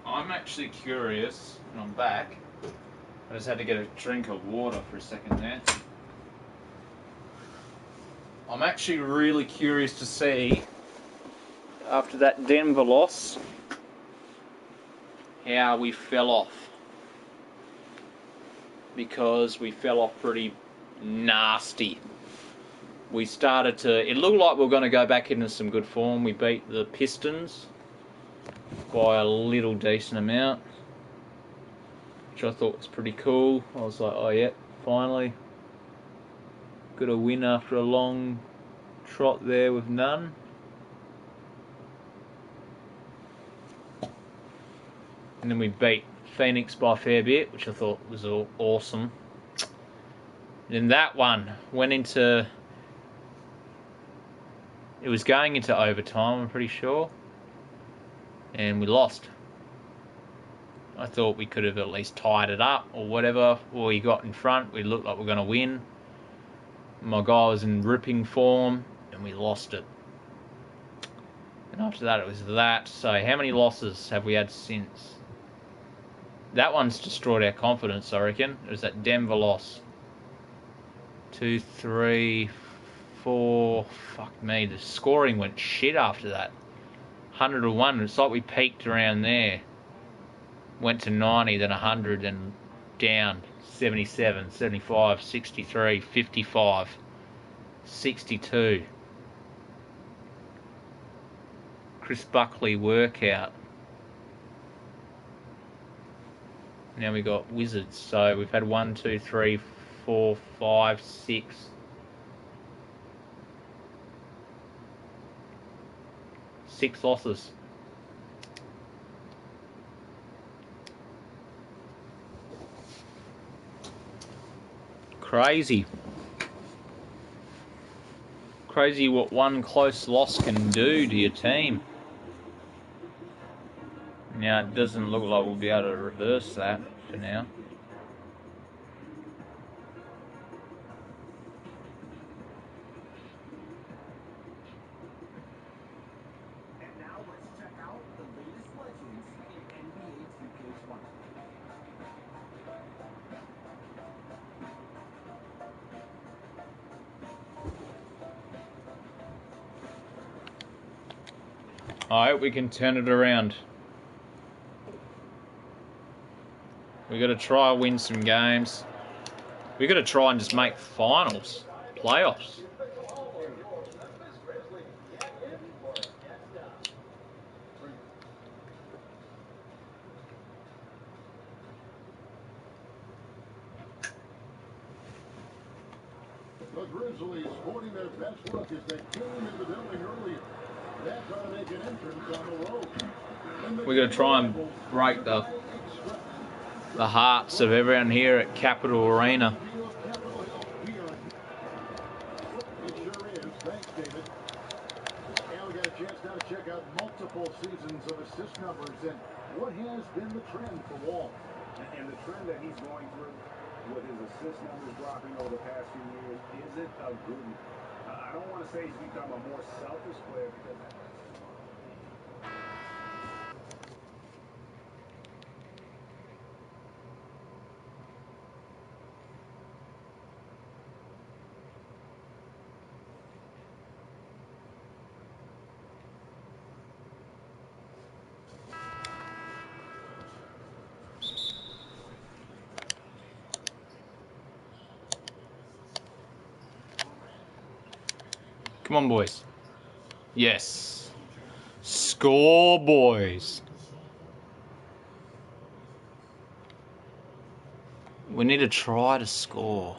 [SPEAKER 1] I'm actually curious, and I'm back. I just had to get a drink of water for a second there. I'm actually really curious to see, after that Denver loss, how we fell off. Because we fell off pretty nasty. We started to... It looked like we were going to go back into some good form. We beat the Pistons by a little decent amount, which I thought was pretty cool. I was like, oh yeah, finally got a win after a long trot there with none. And then we beat Phoenix by a fair bit, which I thought was awesome. And that one went into... It was going into overtime, I'm pretty sure. And we lost. I thought we could have at least tied it up or whatever. Or we got in front, we looked like we were going to win. My guy was in ripping form, and we lost it. And after that, it was that. So how many losses have we had since? That one's destroyed our confidence, I reckon. It was that Denver loss. 2, 3, 4... Fuck me, the scoring went shit after that. 101, it's like we peaked around there. Went to 90, then 100, then down. 77, 75, 63, 55, 62. Chris Buckley workout. Now we got Wizards. So we've had 1, 2, 3, 4, 5, 6. 6 losses. Crazy. Crazy what one close loss can do to your team. Now, it doesn't look like we'll be able to reverse that for now.
[SPEAKER 3] And now let's check out the latest legends in NBA 2K20.
[SPEAKER 1] I hope we can turn it around. We got to try and win some games. We got to try and just make finals, playoffs.
[SPEAKER 4] The Grizzlies sporting their best look as they came into the building earlier. That's how to make an entrance on the road.
[SPEAKER 1] We got to try and break the hearts of everyone here at Capital Arena.
[SPEAKER 4] It sure is. Thanks, David. And we got a chance now to check out multiple seasons of assist numbers and what has been the trend for Wall.
[SPEAKER 5] And the trend that he's going through with his assist numbers dropping over the past few years isn't a good one. I don't want to say he's become a more selfish player because
[SPEAKER 1] Come on, boys. Yes. Score, boys. We need to try to score.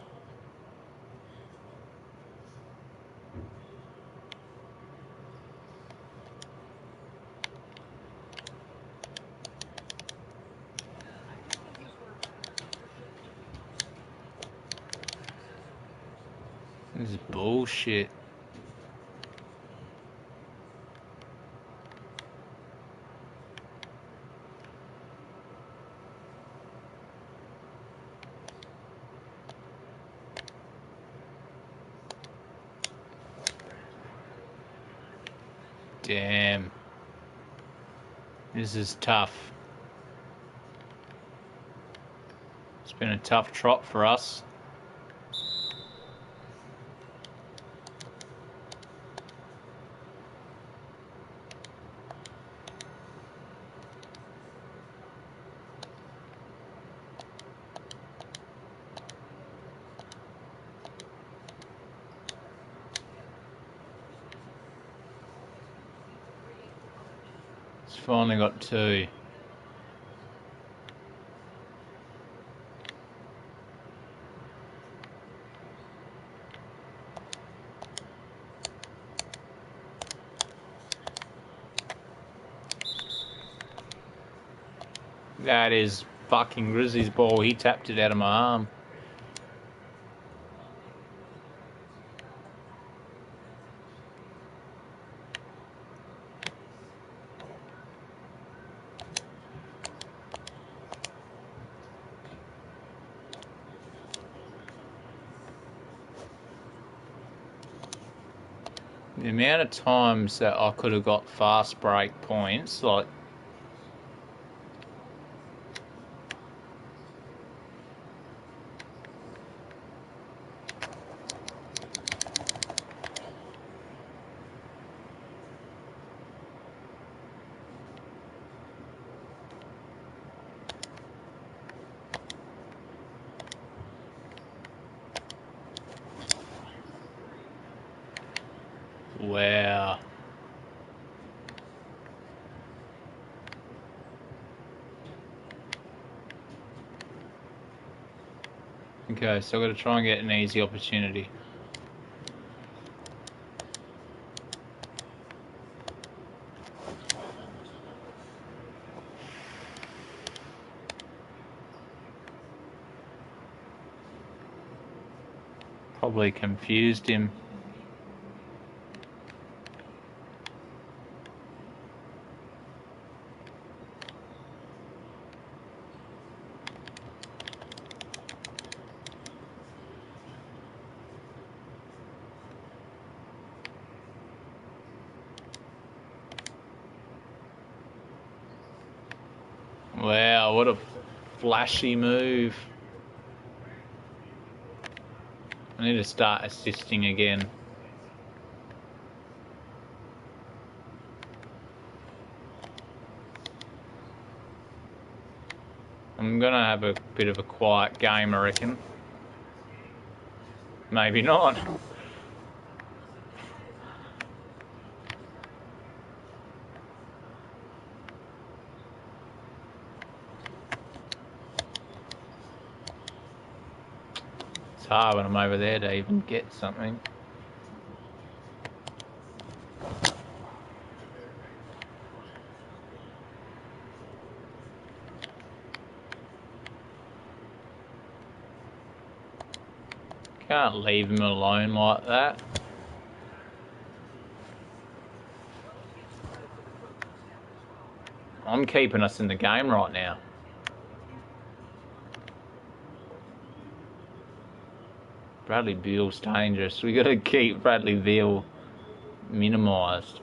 [SPEAKER 1] This is bullshit. Damn. This is tough. It's been a tough trot for us. It's finally got two. That is fucking Grizzlies ball. He tapped it out of my arm. The amount of times that I could have got fast break points, like wow. Okay, so I've got to try and get an easy opportunity. Probably confused him. what a flashy move. I need to start assisting again. I'm gonna have a bit of a quiet game, I reckon. Maybe not. It's hard when I'm over there to even get something. Can't leave him alone like that. I'm keeping us in the game right now. Bradley Beal's dangerous. We got to keep Bradley Beal minimised.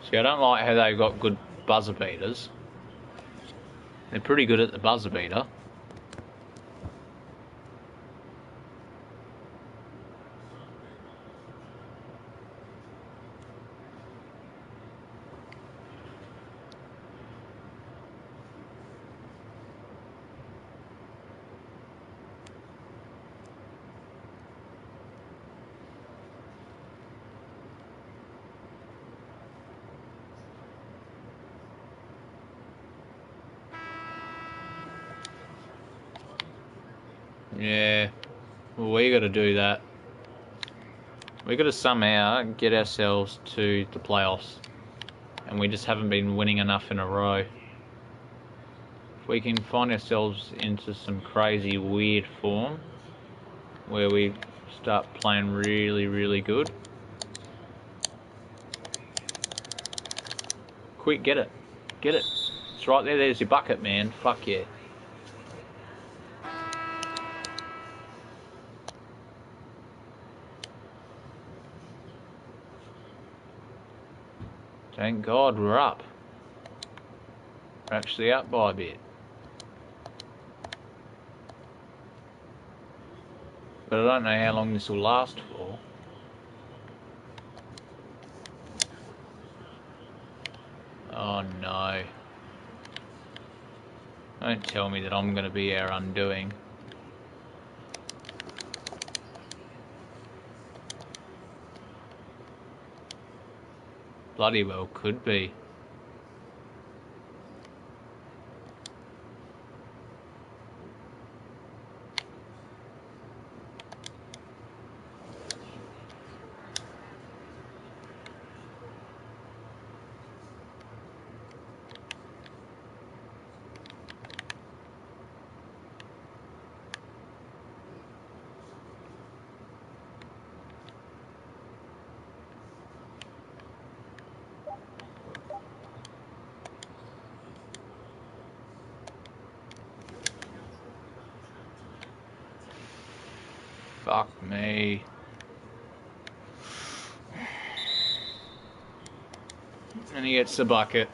[SPEAKER 1] See, I don't like how they've got good buzzer beaters. They're pretty good at the buzzer beater. Yeah, well, we got to do that. We got to somehow get ourselves to the playoffs, and we just haven't been winning enough in a row. If we can find ourselves into some crazy weird form where we start playing really, really good. Quick, get it. Get it. It's right there. There's your bucket, man. Fuck yeah. Thank God we're up. We're actually up by a bit. But I don't know how long this will last for. Oh no. Don't tell me that I'm going to be our undoing. Bloody well could be. Fuck me. And he gets the bucket.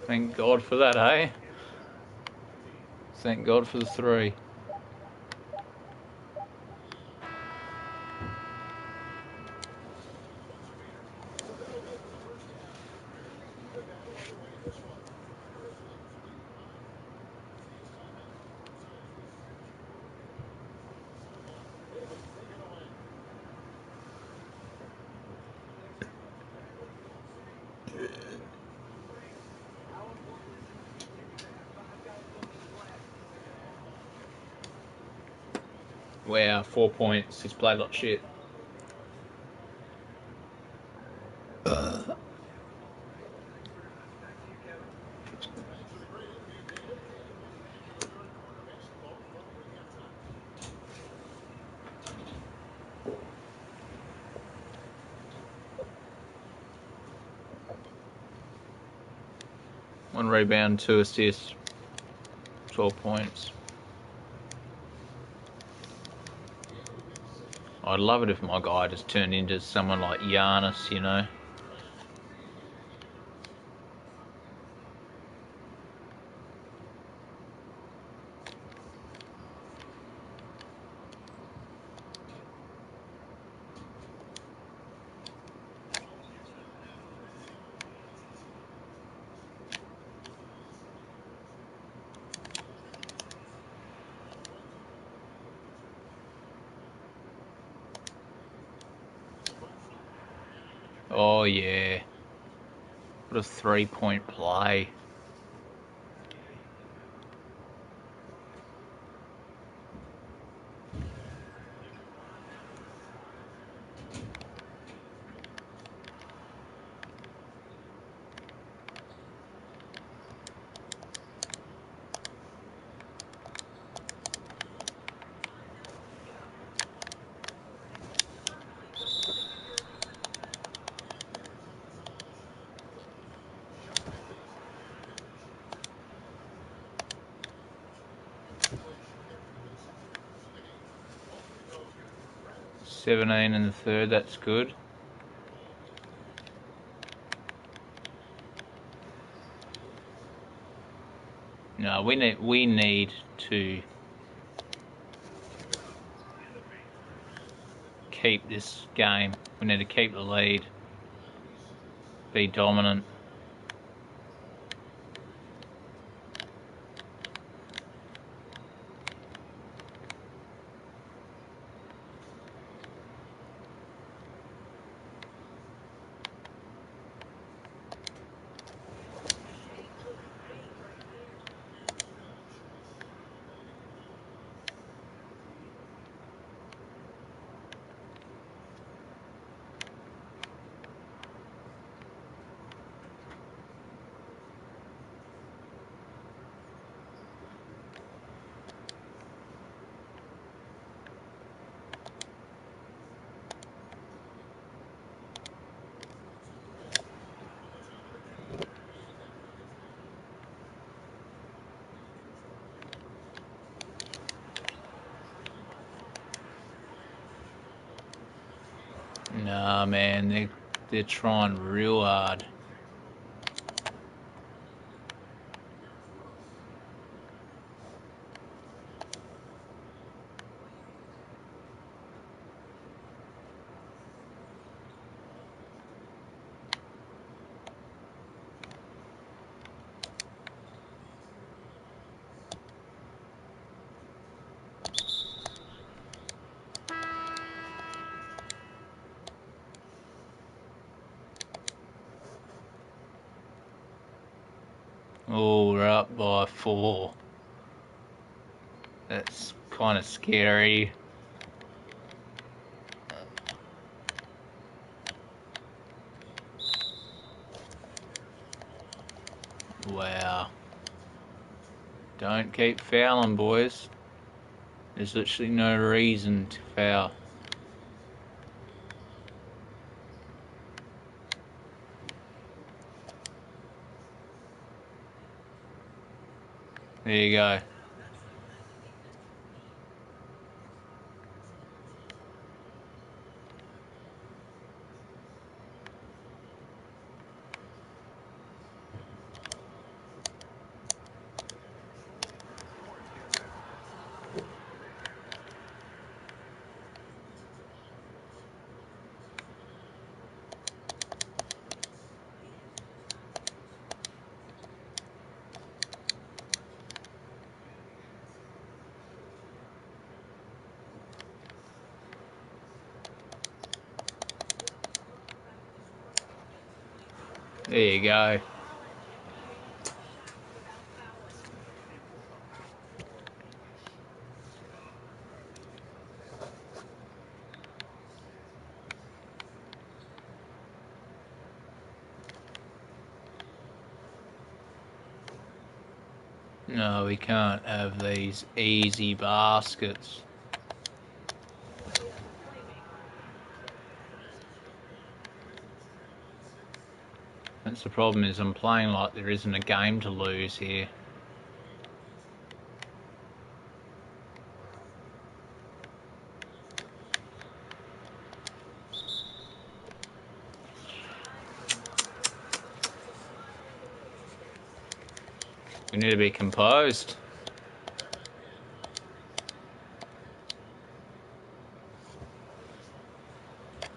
[SPEAKER 1] Thank God for that, eh? Thank God for the 3. Wow, 4 points. He's played like shit. One rebound, 2 assists, 12 points. I'd love it if my guy just turned into someone like Giannis, you know. Oh yeah. What a 3-point play. $17 in the third, that's good. No, we need to keep this game. We need to keep the lead. Be dominant. Nah, man, they're trying real hard. Oh, we're up by 4. That's kind of scary. Wow. Don't keep fouling, boys. There's literally no reason to foul. There you go. There you go. No, we can't have these easy baskets. That's the problem, is I'm playing like there isn't a game to lose here. We need to be composed.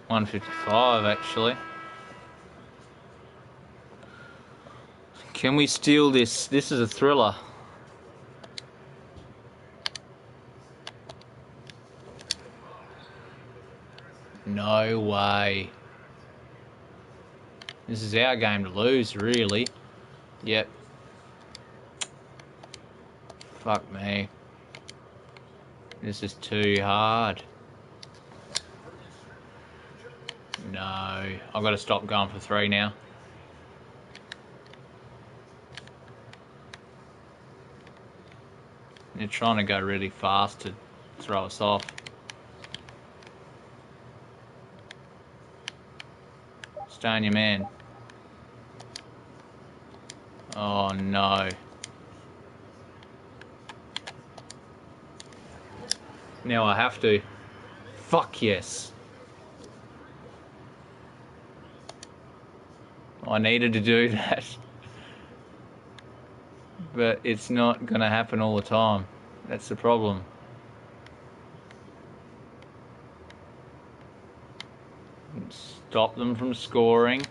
[SPEAKER 1] $155 actually. Can we steal this? This is a thriller. No way. This is our game to lose, really. Yep. Fuck me. This is too hard. No. I've got to stop going for 3 now. They're trying to go really fast to throw us off. Stay on your man. Oh no. Now I have to. Fuck yes. I needed to do that. But it's not gonna happen all the time. That's the problem. Stop them from scoring.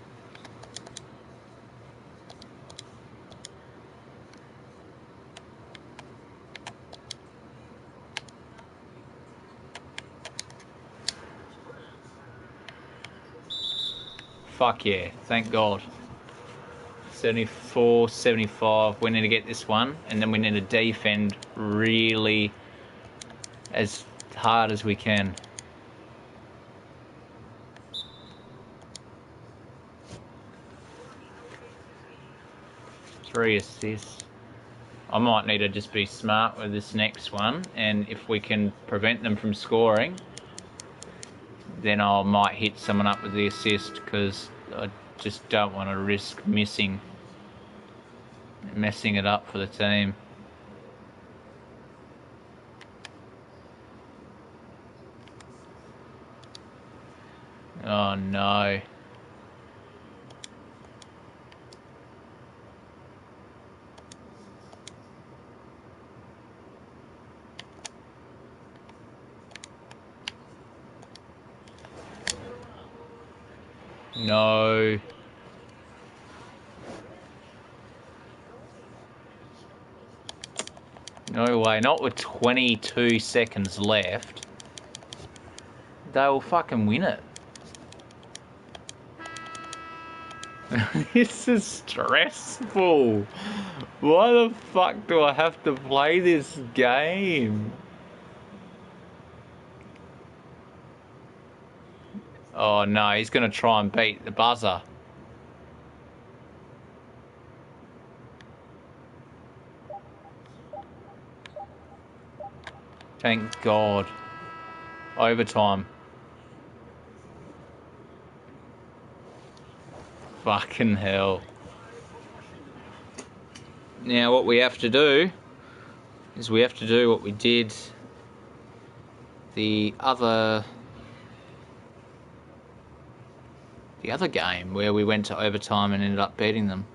[SPEAKER 1] Fuck yeah, thank God. 74, 75, we need to get this one, and then we need to defend really as hard as we can. Three assists. I might need to just be smart with this next one, and if we can prevent them from scoring, then I might hit someone up with the assist, because I just don't want to risk messing it up for the team. Oh no. No. No way, not with 22 seconds left. They'll fucking win it. This is stressful. Why the fuck do I have to play this game? Oh no, he's gonna try and beat the buzzer. Thank God. Overtime. Fucking hell. Now what we have to do is we have to do what we did the other game where we went to overtime and ended up beating them.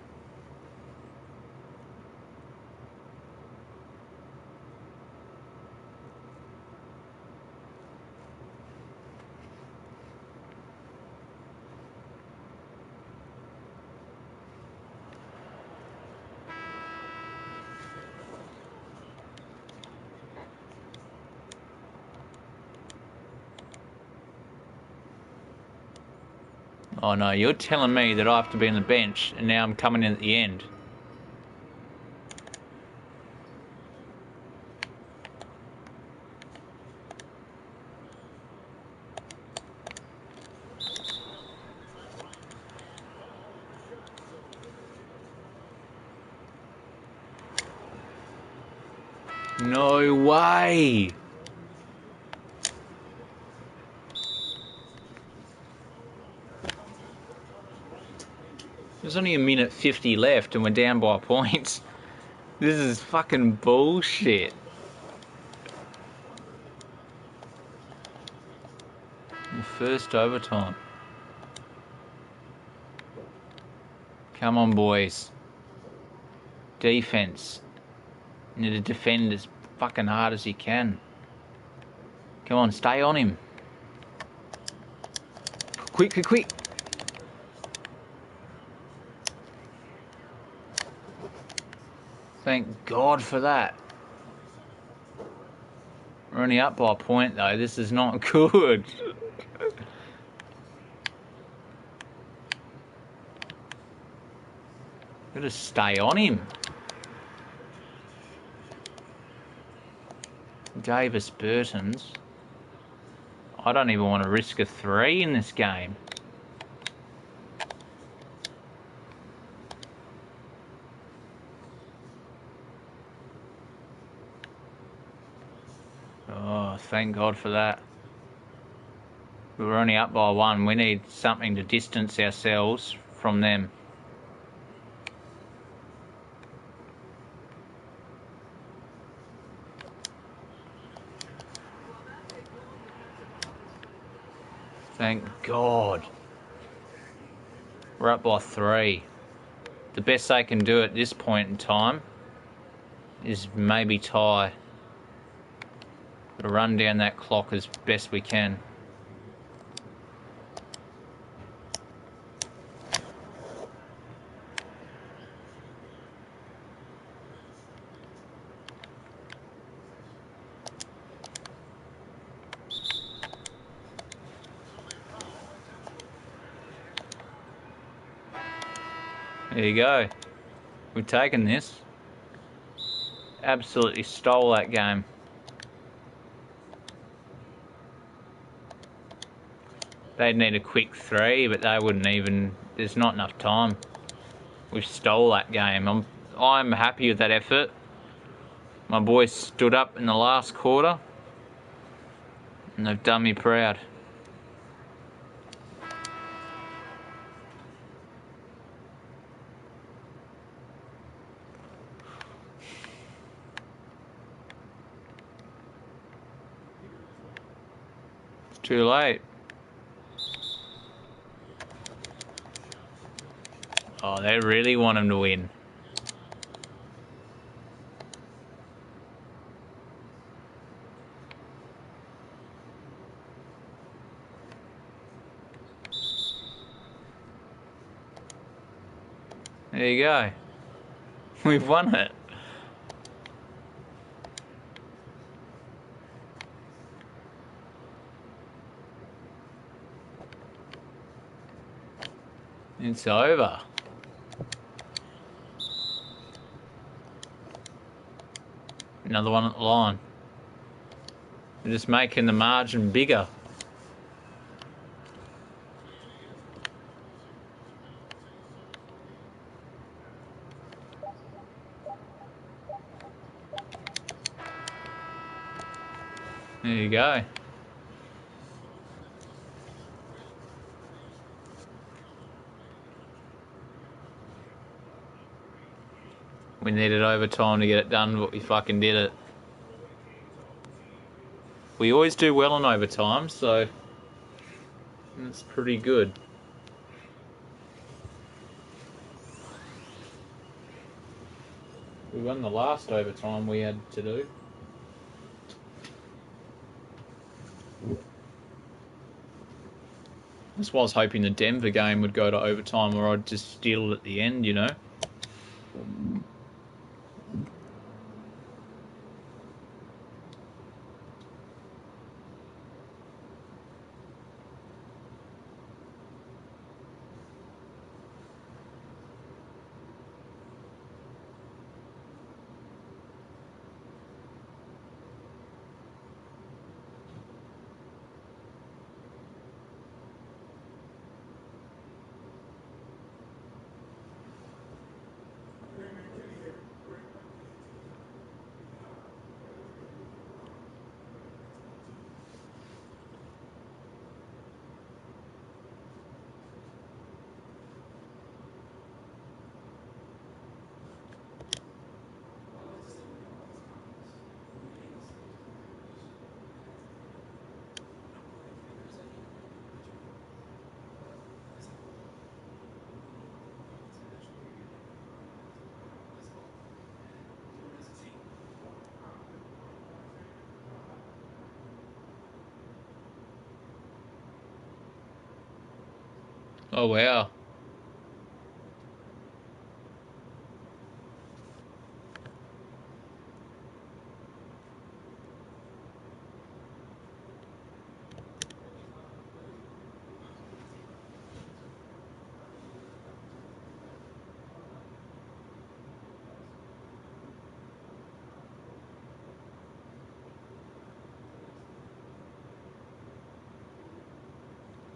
[SPEAKER 1] Oh no, you're telling me that I have to be on the bench and now I'm coming in at the end. No way! There's only a minute 50 left and we're down by points. This is fucking bullshit. The first overtime. Come on, boys. Defense. You need to defend as fucking hard as you can. Come on, stay on him. Quick, quick, quick. Thank God for that. We're only up by a point though. This is not good. Gotta stay on him. Davis Burton's. I don't even want to risk a 3 in this game. Oh, thank God for that. We were only up by 1. We need something to distance ourselves from them. Thank God. We're up by 3. The best they can do at this point in time is maybe tie. Gotta run down that clock as best we can. There you go. We've taken this. Absolutely stole that game. They'd need a quick 3, but they wouldn't even. There's not enough time. We stole that game. I'm happy with that effort. My boys stood up in the last quarter, and they've done me proud. It's too late. Oh, they really want him to win. There you go. We've won it. It's over. Another one at the line. We're just making the margin bigger. There you go. We needed overtime to get it done, but we fucking did it. We always do well on overtime, so that's pretty good. We won the last overtime we had to do. That's why I was hoping the Denver game would go to overtime, or I'd just steal it at the end, you know. Oh, wow.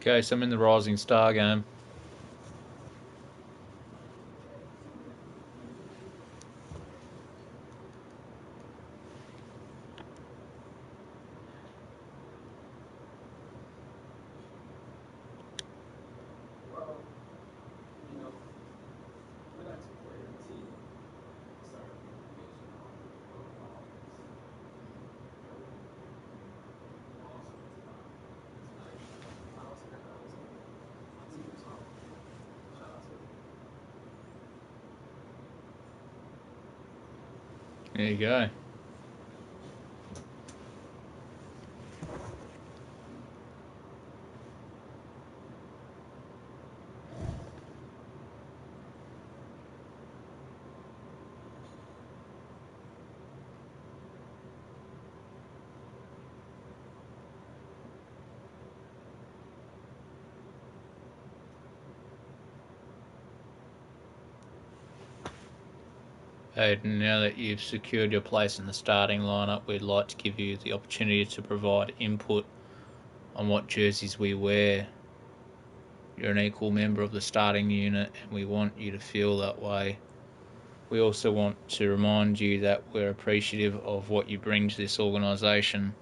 [SPEAKER 1] Okay, so I'm in the Rising Star game. There you go. Bayden, now that you've secured your place in the starting lineup, we'd like to give you the opportunity to provide input on what jerseys we wear. You're an equal member of the starting unit, and we want you to feel that way. We also want to remind you that we're appreciative of what you bring to this organisation,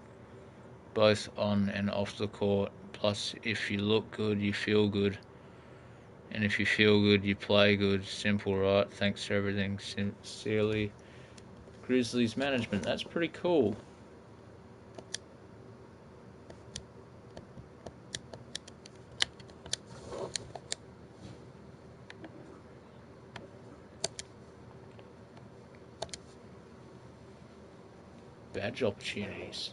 [SPEAKER 1] both on and off the court. Plus, if you look good, you feel good. And if you feel good, you play good. Simple, right? Thanks for everything. Sincerely, Grizzlies management. That's pretty cool. Badge opportunities.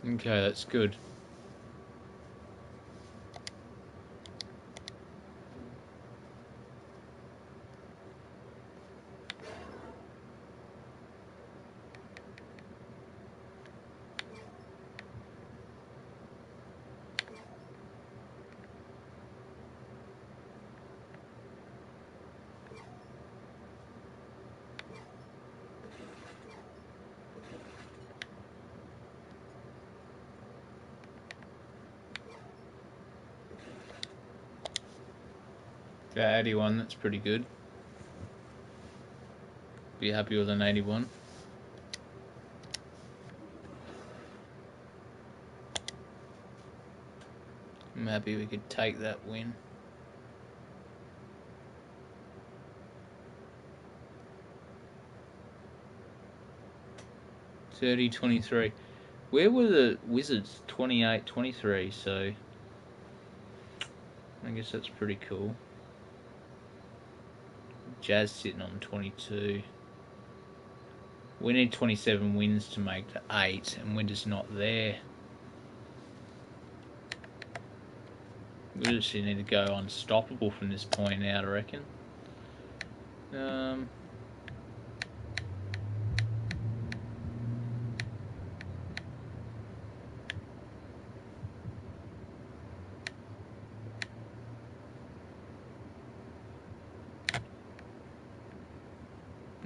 [SPEAKER 1] Okay, that's good. Yeah, 81, that's pretty good. Be happy with an 81. I'm happy we could take that win. (30-23). Where were the Wizards? 28-23, so I guess that's pretty cool. Jazz sitting on 22. We need 27 wins to make the 8, and we're just not there. We just need to go unstoppable from this point out, I reckon.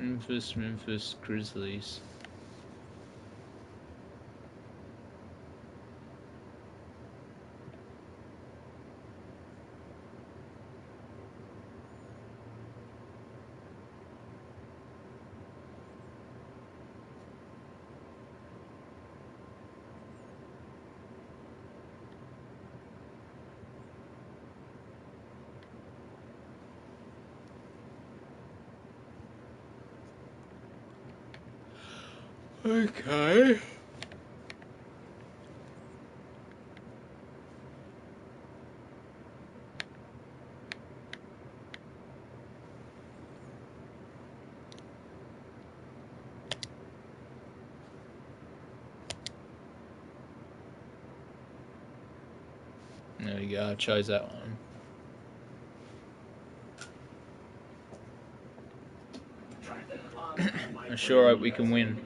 [SPEAKER 1] Memphis Grizzlies. Okay. There we go, I chose that one. I sure hope we can win.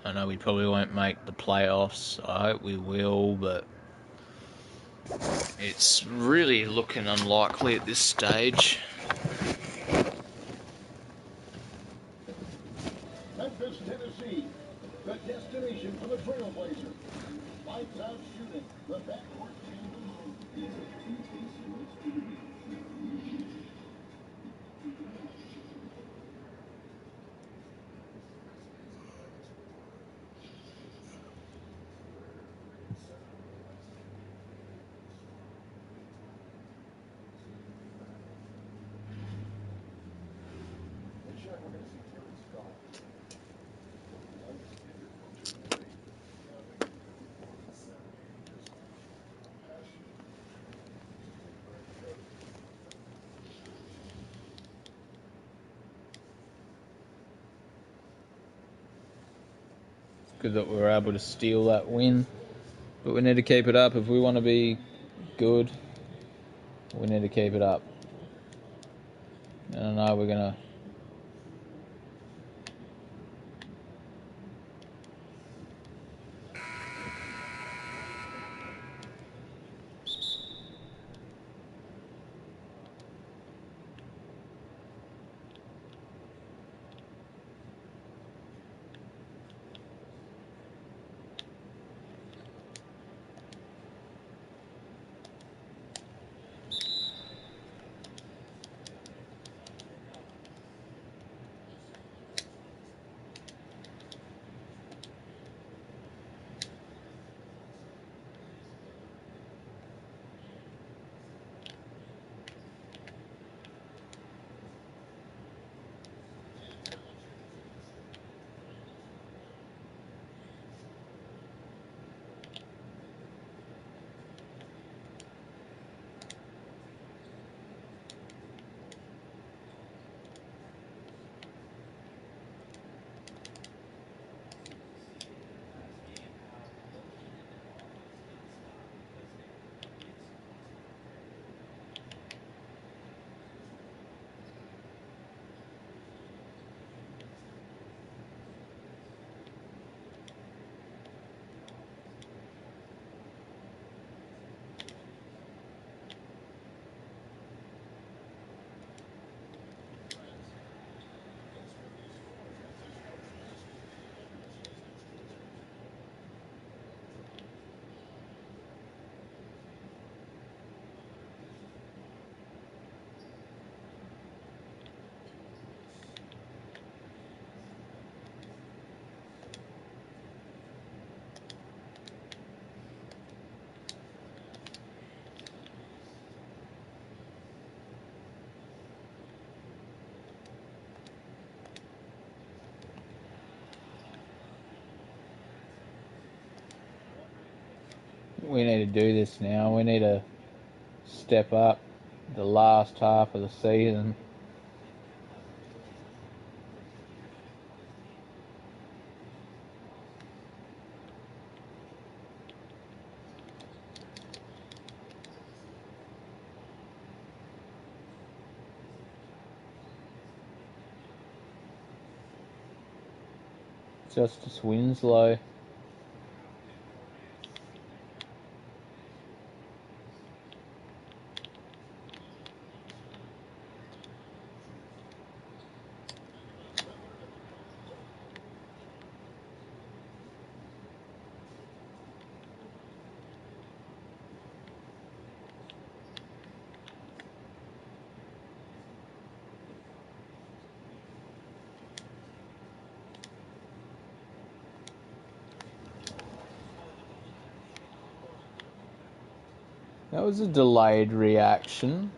[SPEAKER 1] I know we probably won't make the playoffs. I hope we will, but it's really looking unlikely at this stage.
[SPEAKER 4] Memphis, Tennessee, the destination for the Trailblazers. Lights out shooting, the backcourt champions.
[SPEAKER 1] Good that we were able to steal that win, but we need to keep it up if we want to be good. We need to keep it up. And I know we're gonna. We need to do this now. We need to step up the last half of the season. Justice Winslow. That was a delayed reaction.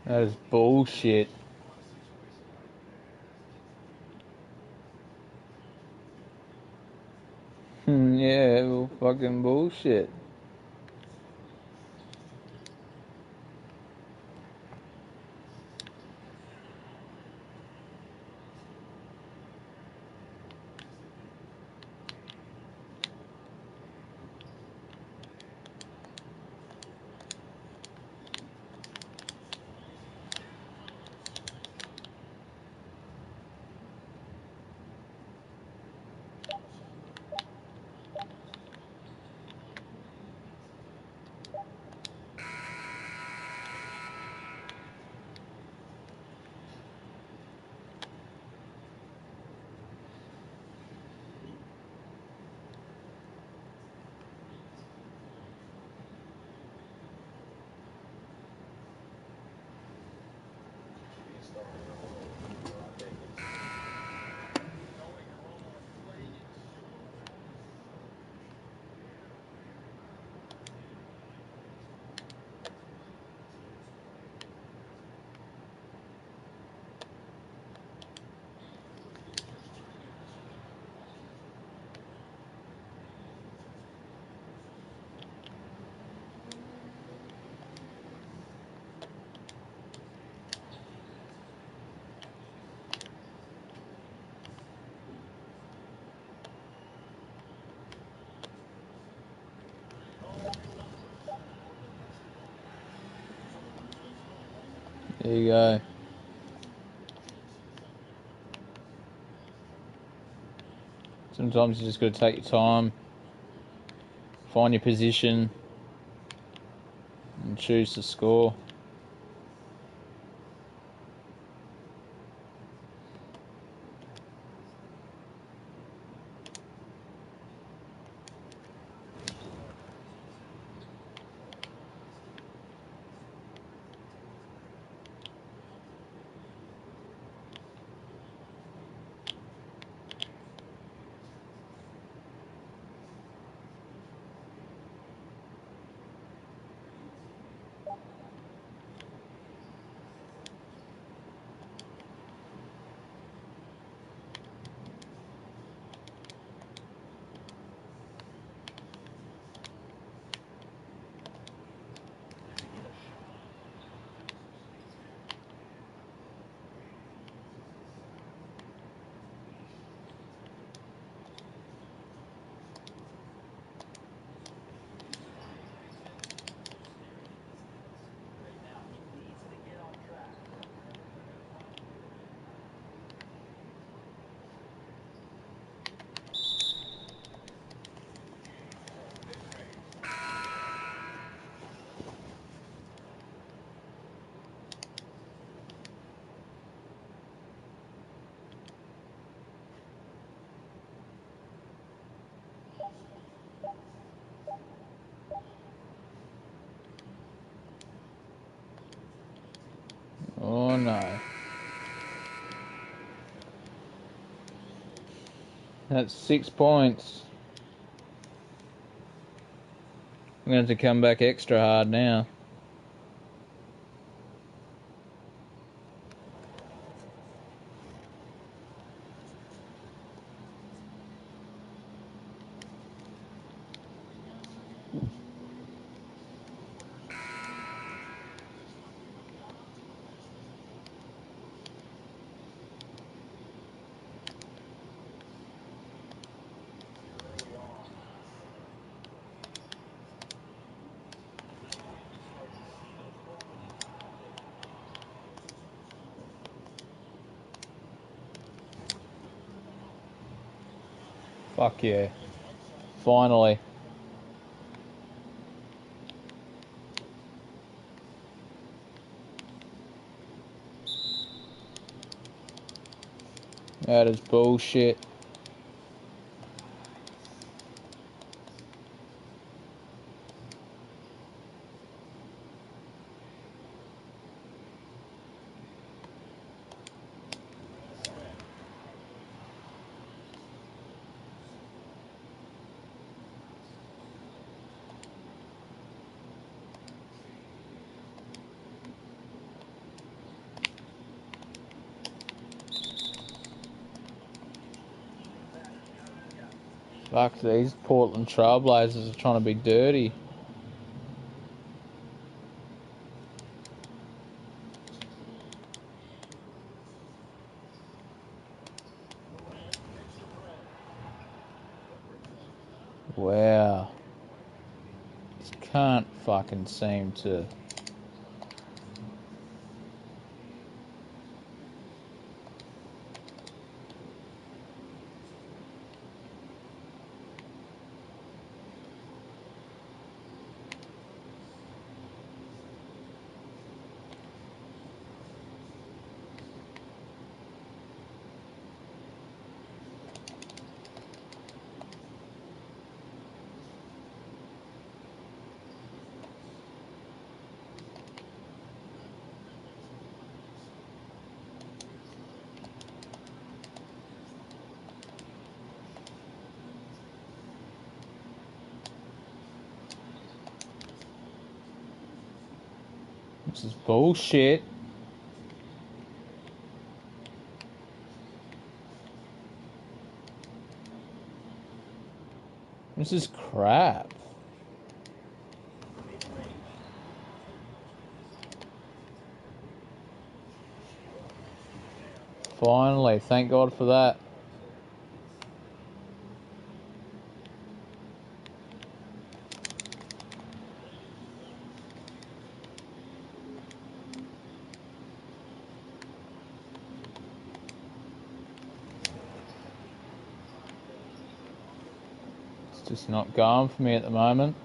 [SPEAKER 1] That is bullshit. Yeah, well, fucking bullshit. There you go. Sometimes you just got to take your time, find your position, and choose to score. Oh no. That's 6 points. I'm going to have to come back extra hard now. Fuck yeah. Finally. That is bullshit. Fuck, these Portland Trailblazers are trying to be dirty. Wow. Just can't fucking seem to... This is bullshit. This is crap. Finally, thank God for that. It's just not going for me at the moment.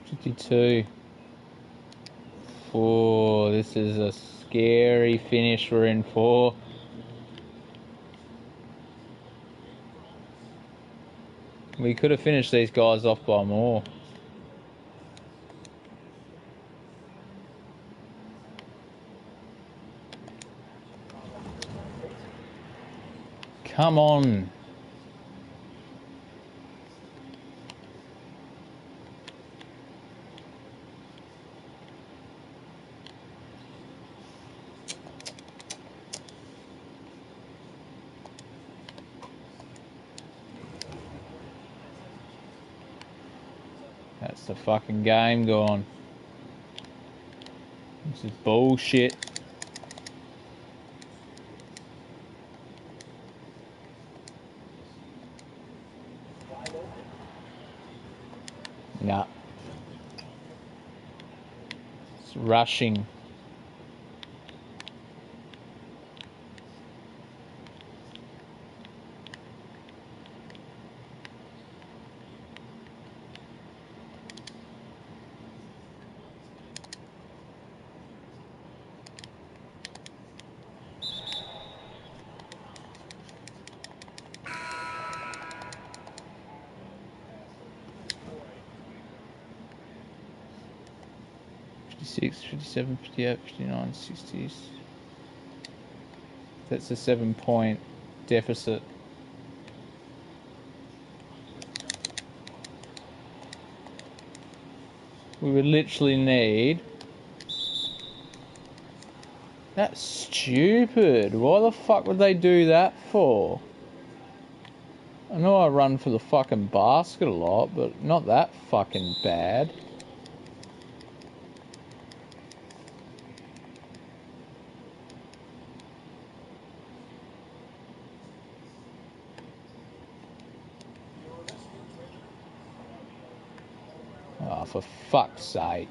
[SPEAKER 1] 52. Oh, this is a scary finish we're in for. We could have finished these guys off by more. Come on. That's the fucking game gone. This is bullshit. Nah. It's rushing. Fifty-six, 57, 58, 59, 60s. That's a 7-point deficit. We would literally need... That's stupid. Why the fuck would they do that for? I know I run for the fucking basket a lot, but not that fucking bad. Oh, for fuck's sake.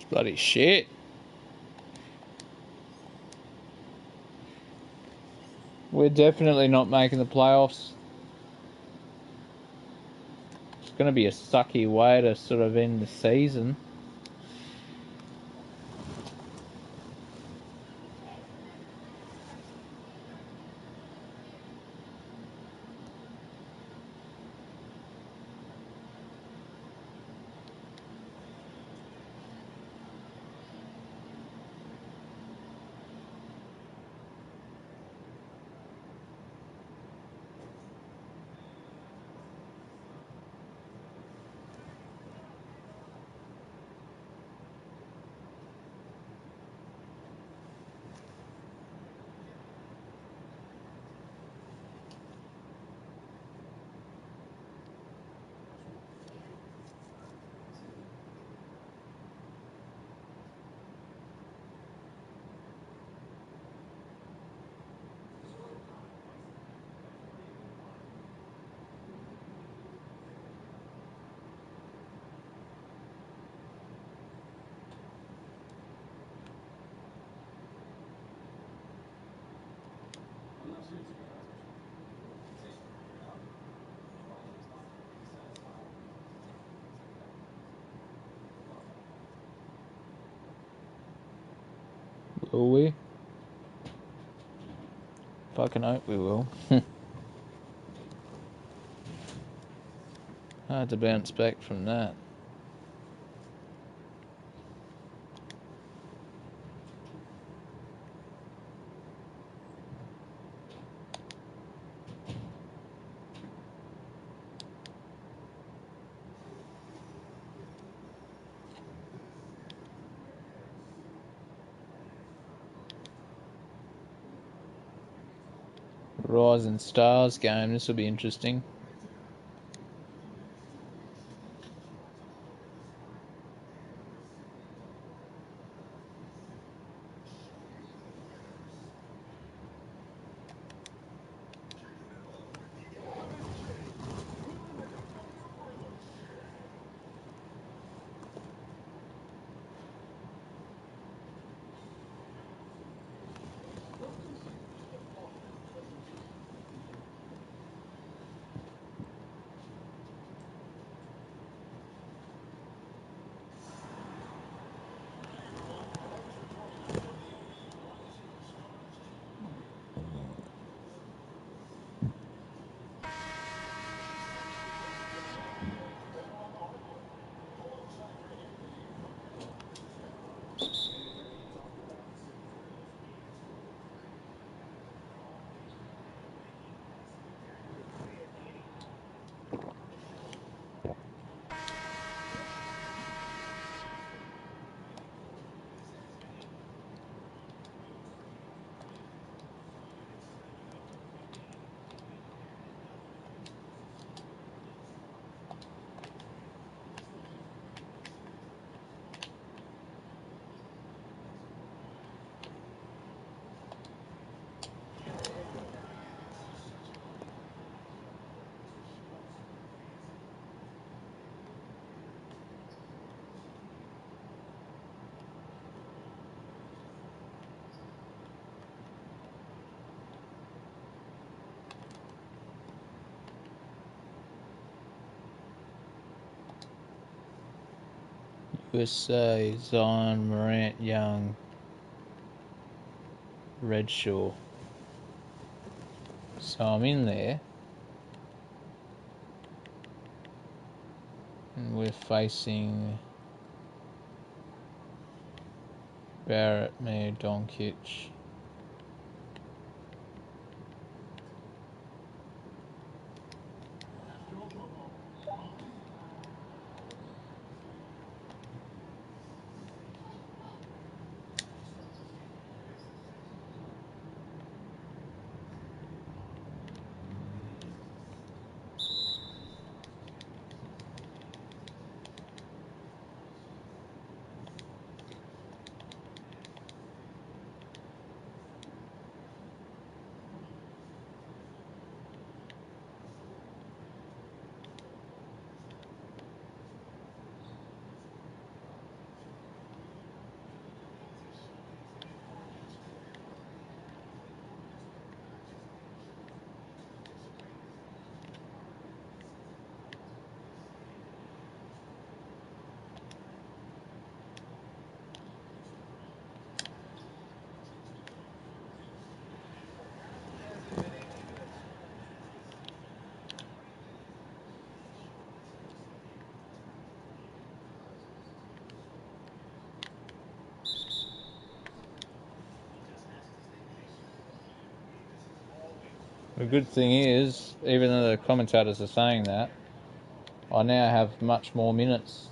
[SPEAKER 1] Bloody shit. We're definitely not making the playoffs. It's going to be a sucky way to sort of end the season. Will we? Fucking hope we will. Hard to bounce back from that. Rising Stars game, this will be interesting. USA, Zion, Morant, Young, Redshaw. So I'm in there. And we're facing Barrett, me, Doncic. The good thing is, even though the commentators are saying that, I now have much more minutes.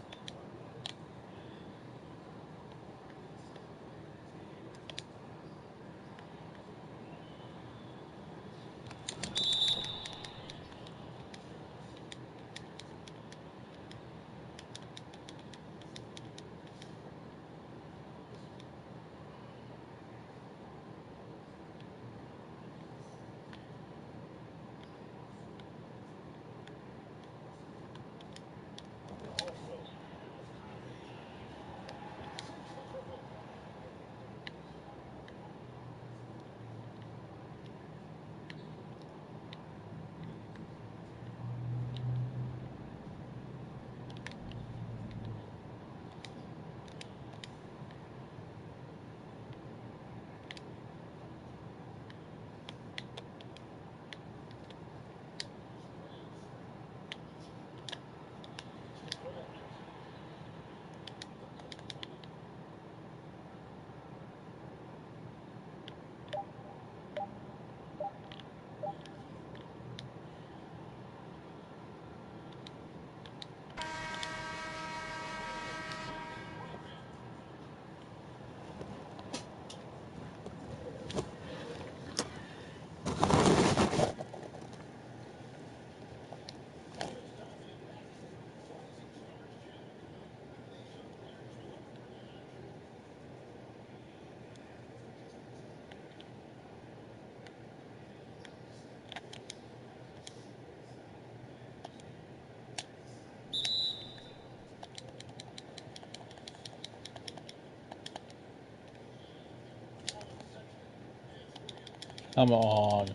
[SPEAKER 1] Come on.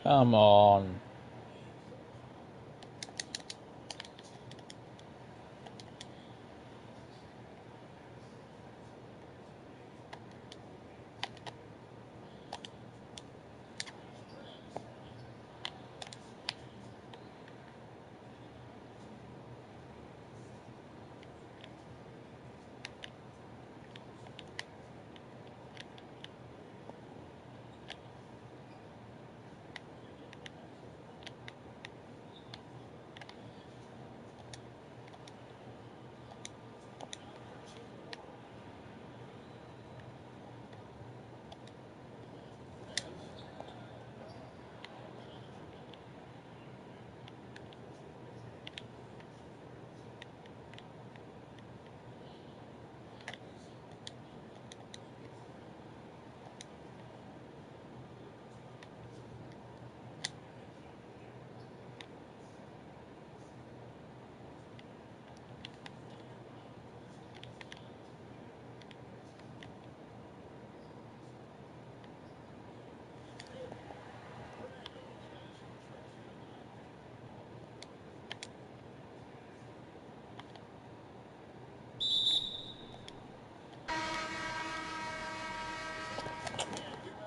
[SPEAKER 1] Come on.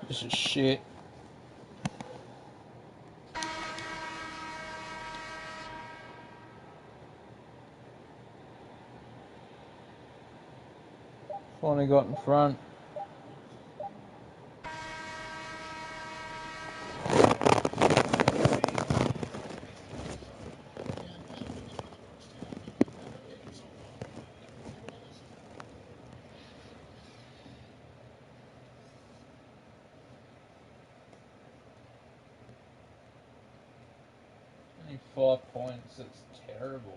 [SPEAKER 1] This is shit. Finally got in front. Only 5 points, that's terrible.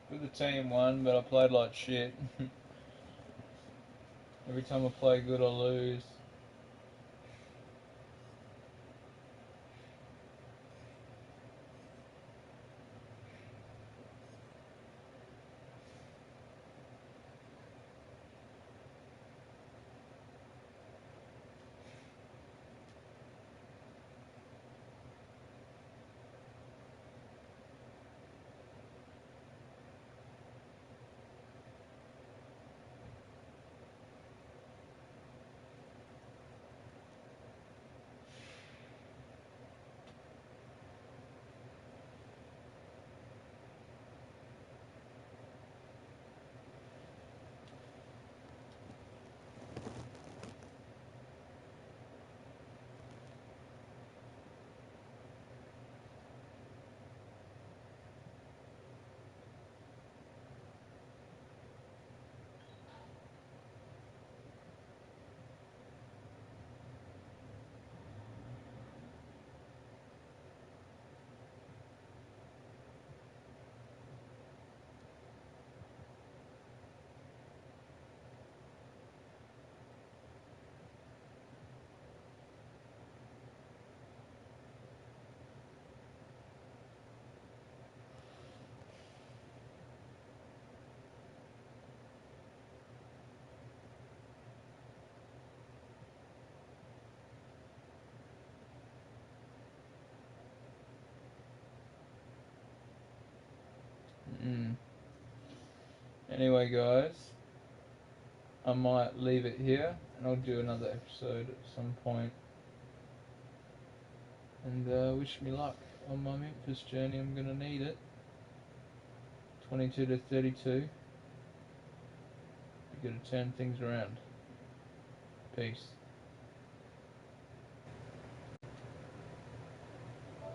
[SPEAKER 1] But the team won, but I played like shit. Every time I play good, I lose. Anyway, guys, I might leave it here, and I'll do another episode at some point. And wish me luck on my Memphis journey. I'm gonna need it. 22 to 32. You gotta turn things around. Peace.